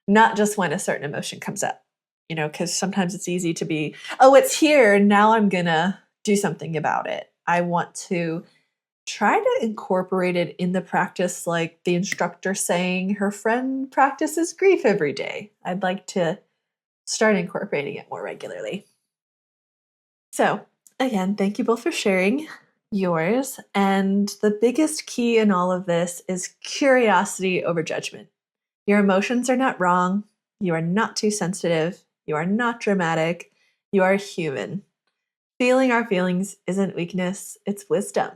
not just when a certain emotion comes up, because sometimes it's easy to be, oh, it's here. Now I'm going to do something about it. I want to try to incorporate it in the practice, like the instructor saying her friend practices grief every day. I'd like to start incorporating it more regularly. So, again, thank you both for sharing yours. And the biggest key in all of this is curiosity over judgment. Your emotions are not wrong. You are not too sensitive. You are not dramatic. You are human. Feeling our feelings isn't weakness, it's wisdom.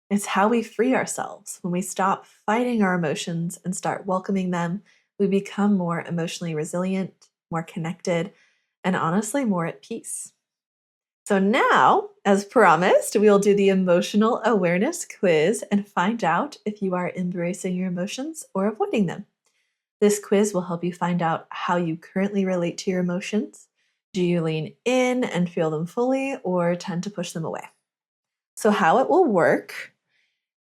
It's how we free ourselves. When we stop fighting our emotions and start welcoming them, we become more emotionally resilient, more connected, and honestly, more at peace. So now, as promised, we'll do the emotional awareness quiz and find out if you are embracing your emotions or avoiding them. This quiz will help you find out how you currently relate to your emotions. Do you lean in and feel them fully or tend to push them away? So how it will work: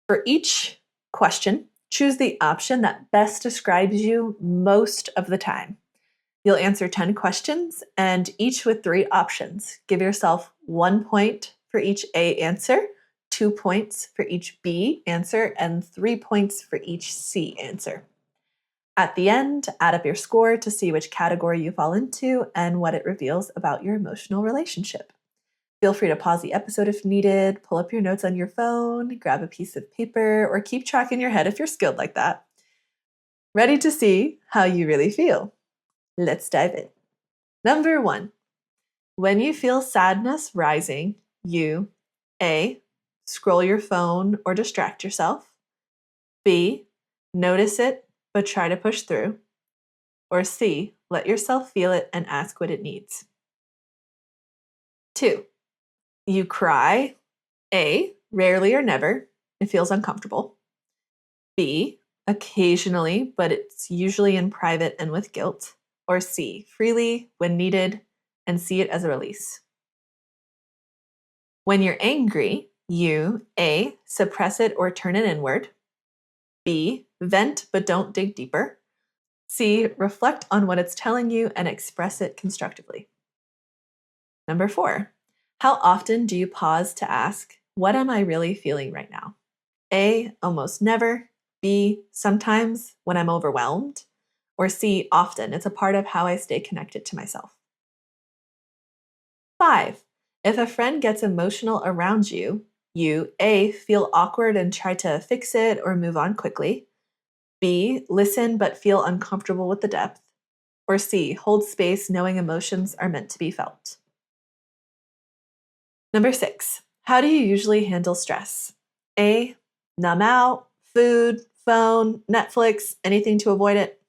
for each question, choose the option that best describes you most of the time. You'll answer 10 questions and each with 3 options. Give yourself 1 point for each A answer, 2 points for each B answer, and 3 points for each C answer. At the end, add up your score to see which category you fall into and what it reveals about your emotional relationship. Feel free to pause the episode if needed, pull up your notes on your phone, grab a piece of paper, or keep track in your head if you're skilled like that. Ready to see how you really feel? Let's dive in. Number 1, when you feel sadness rising, you A, scroll your phone or distract yourself. B, notice it but try to push through. Or C, let yourself feel it and ask what it needs. 2, you cry. A, rarely or never. It feels uncomfortable. B, occasionally, but it's usually in private and with guilt. Or C, freely when needed and see it as a release. When you're angry, you A, suppress it or turn it inward. B, vent but don't dig deeper. C, reflect on what it's telling you and express it constructively. Number 4, how often do you pause to ask, what am I really feeling right now? A, almost never. B, sometimes when I'm overwhelmed. Or C, often. It's a part of how I stay connected to myself. 5, if a friend gets emotional around you, you A, feel awkward and try to fix it or move on quickly. B, listen but feel uncomfortable with the depth. Or C, hold space knowing emotions are meant to be felt. Number 6, how do you usually handle stress? A, numb out, food, phone, Netflix, anything to avoid it.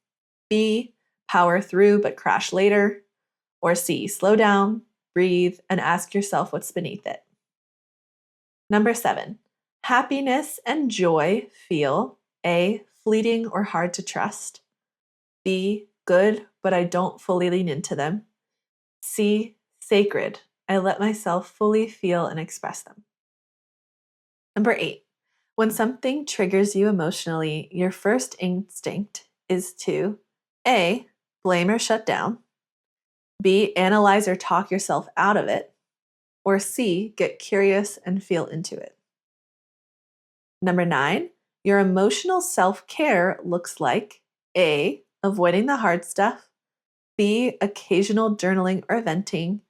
B, power through but crash later. Or C, slow down, breathe, and ask yourself what's beneath it. Number 7, happiness and joy feel A, fleeting or hard to trust. B, good, but I don't fully lean into them. C, sacred. I let myself fully feel and express them. Number 8, when something triggers you emotionally, your first instinct is to A, blame or shut down. B, analyze or talk yourself out of it. Or C, get curious and feel into it. Number 9, your emotional self-care looks like A, avoiding the hard stuff. B, occasional journaling or venting.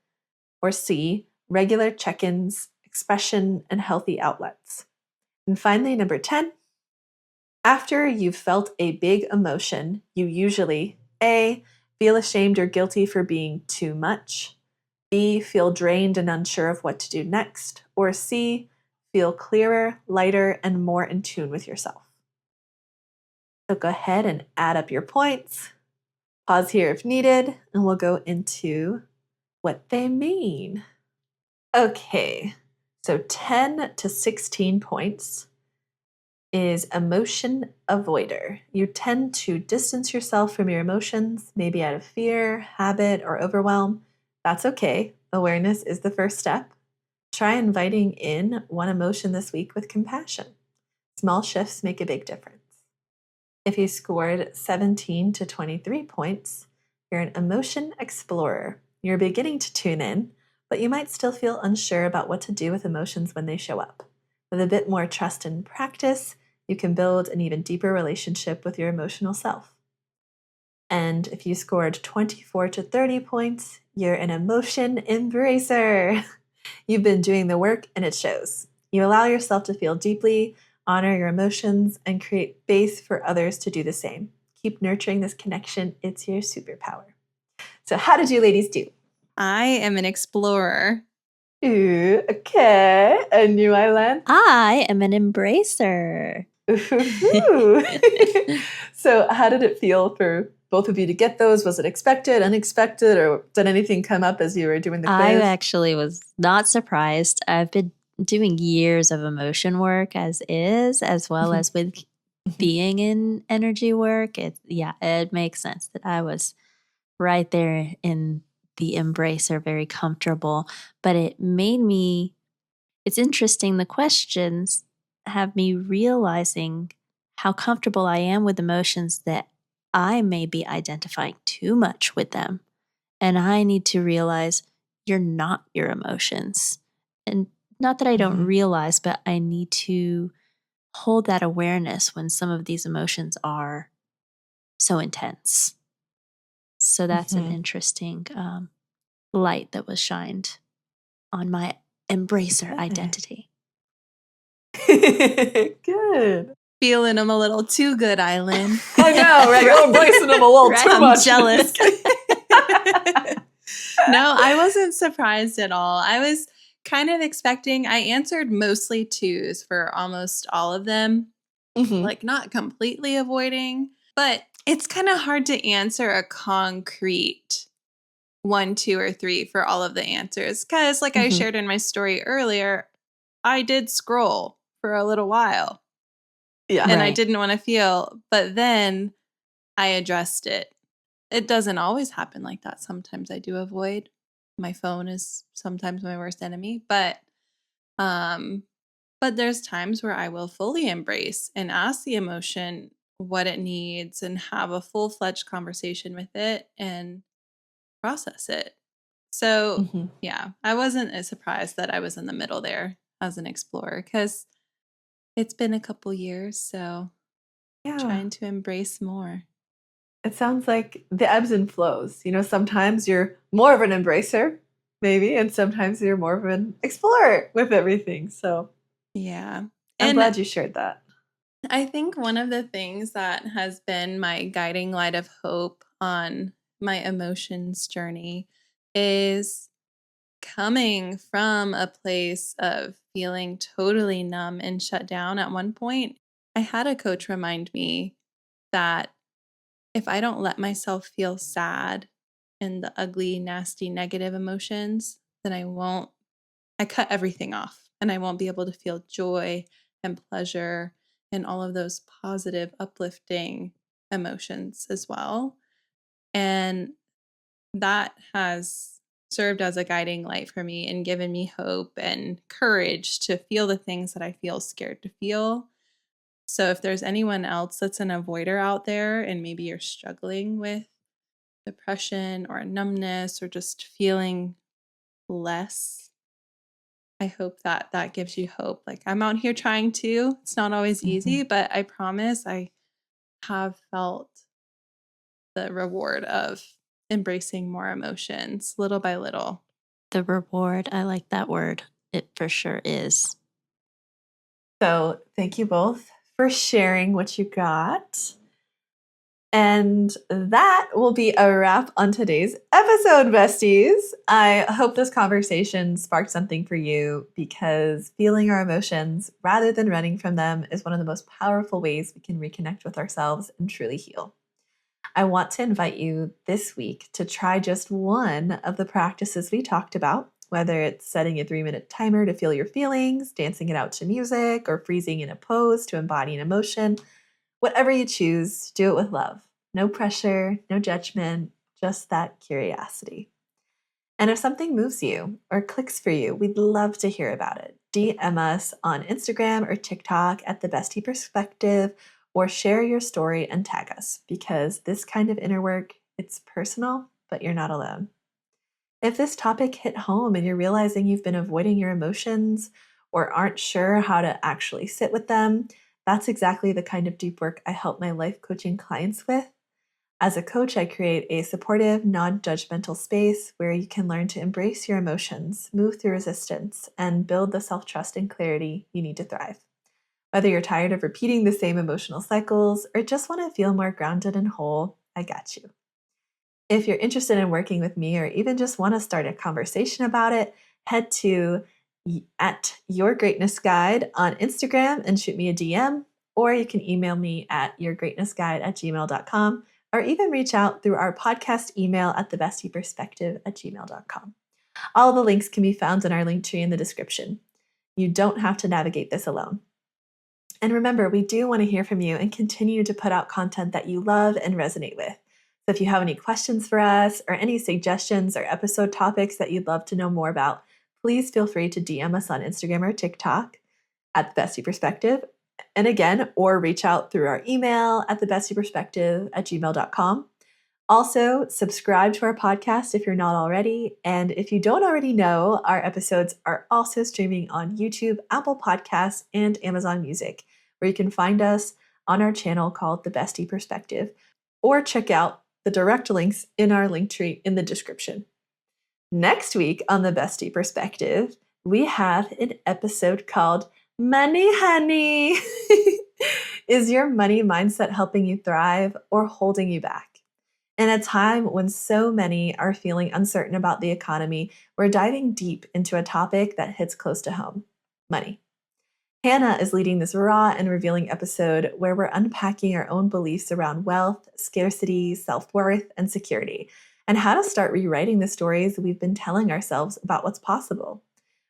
Or C, regular check-ins, expression, and healthy outlets. And finally, number 10, after you've felt a big emotion, you usually A, feel ashamed or guilty for being too much. B, feel drained and unsure of what to do next. Or C, feel clearer, lighter, and more in tune with yourself. So go ahead and add up your points. Pause here if needed, and we'll go into what they mean. Okay, so 10 to 16 points is emotion avoider. You tend to distance yourself from your emotions, maybe out of fear, habit, or overwhelm. That's okay. Awareness is the first step. Try inviting in one emotion this week with compassion. Small shifts make a big difference. If you scored 17 to 23 points, you're an emotion explorer. You're beginning to tune in, but you might still feel unsure about what to do with emotions when they show up. With a bit more trust and practice, you can build an even deeper relationship with your emotional self. And if you scored 24 to 30 points, you're an emotion embracer. You've been doing the work and it shows. You allow yourself to feel deeply, honor your emotions, and create space for others to do the same. Keep nurturing this connection. It's your superpower. So how did you ladies do? I am an explorer. Ooh, okay. And you, Eileen? I am an embracer. So how did it feel for both of you to get those? Was it expected, unexpected, or did anything come up as you were doing the quiz? I actually was not surprised. I've been doing years of emotion work as is, as well as with being in energy work. It makes sense that I was right there in the embracer, very comfortable. But it's interesting. The questions have me realizing how comfortable I am with emotions that I may be identifying too much with them. And I need to realize you're not your emotions. And not that I don't realize, but I need to hold that awareness when some of these emotions are so intense. So that's an interesting light that was shined on my embracer identity. Good. Feeling them a little too good, Eileen. I know, right? You're embracing them a little too I'm much. jealous. No, I wasn't surprised at all. I was kind of expecting, I answered mostly twos for almost all of them, like not completely avoiding, but it's kind of hard to answer a concrete 1, 2, or 3 for all of the answers. Because like I shared in my story earlier, I did scroll for a little while. Yeah. And I didn't want to feel, but then I addressed it. It doesn't always happen like that. Sometimes I do avoid. My phone is sometimes my worst enemy, but there's times where I will fully embrace and ask the emotion what it needs and have a full-fledged conversation with it and process it. So, yeah, I wasn't as surprised that I was in the middle there as an explorer because it's been a couple years, so trying to embrace more. It sounds like the ebbs and flows. You know, sometimes you're more of an embracer, maybe, and sometimes you're more of an explorer with everything. So, yeah. I'm glad you shared that. I think one of the things that has been my guiding light of hope on my emotions journey is coming from a place of feeling totally numb and shut down at one point. I had a coach remind me that if I don't let myself feel sad and the ugly, nasty, negative emotions, then I cut everything off and I won't be able to feel joy and pleasure and all of those positive, uplifting emotions as well. And that has served as a guiding light for me and given me hope and courage to feel the things that I feel scared to feel. So if there's anyone else that's an avoider out there and maybe you're struggling with depression or numbness or just feeling less, I hope that that gives you hope. Like I'm out here trying to. It's not always easy, but I promise I have felt the reward of embracing more emotions little by little. The reward, I like that word. It for sure is. So, thank you both for sharing what you got. And that will be a wrap on today's episode, besties. I hope this conversation sparked something for you, because feeling our emotions rather than running from them is one of the most powerful ways we can reconnect with ourselves and truly heal. I want to invite you this week to try just one of the practices we talked about, whether it's setting a 3-minute timer to feel your feelings, dancing it out to music, or freezing in a pose to embody an emotion. Whatever you choose, do it with love. No pressure, no judgment, just that curiosity. And if something moves you or clicks for you, we'd love to hear about it. DM us on Instagram or TikTok at The Bestie Perspective, or share your story and tag us, because this kind of inner work, it's personal, but you're not alone. If this topic hit home and you're realizing you've been avoiding your emotions or aren't sure how to actually sit with them, that's exactly the kind of deep work I help my life coaching clients with. As a coach, I create a supportive, non-judgmental space where you can learn to embrace your emotions, move through resistance, and build the self-trust and clarity you need to thrive. Whether you're tired of repeating the same emotional cycles or just want to feel more grounded and whole, I got you. If you're interested in working with me, or even just want to start a conversation about it, head to at Your Greatness Guide on Instagram and shoot me a DM, or you can email me at yourgreatnessguide@gmail.com, or even reach out through our podcast email at thebestieperspective@gmail.com. All the links can be found in our link tree in the description. You don't have to navigate this alone. And remember, we do want to hear from you and continue to put out content that you love and resonate with. So if you have any questions for us or any suggestions or episode topics that you'd love to know more about, please feel free to DM us on Instagram or TikTok at The Bestie Perspective. And again, or reach out through our email at thebestieperspective@gmail.com. Also, subscribe to our podcast if you're not already. And if you don't already know, our episodes are also streaming on YouTube, Apple Podcasts, and Amazon Music, where you can find us on our channel called The Bestie Perspective, or check out the direct links in our link tree in the description. Next week on The Bestie Perspective, we have an episode called Money Honey. Is your money mindset helping you thrive or holding you back? In a time when so many are feeling uncertain about the economy, we're diving deep into a topic that hits close to home: money. Hannah is leading this raw and revealing episode where we're unpacking our own beliefs around wealth, scarcity, self-worth, and security, and how to start rewriting the stories we've been telling ourselves about what's possible.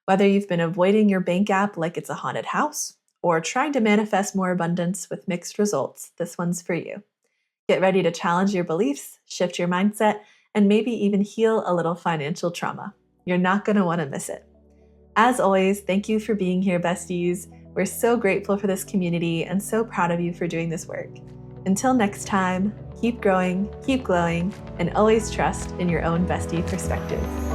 Whether you've been avoiding your bank app like it's a haunted house, or trying to manifest more abundance with mixed results, this one's for you. Get ready to challenge your beliefs, shift your mindset, and maybe even heal a little financial trauma. You're not going to want to miss it. As always, thank you for being here, besties. We're so grateful for this community and so proud of you for doing this work. Until next time, keep growing, keep glowing, and always trust in your own bestie perspective.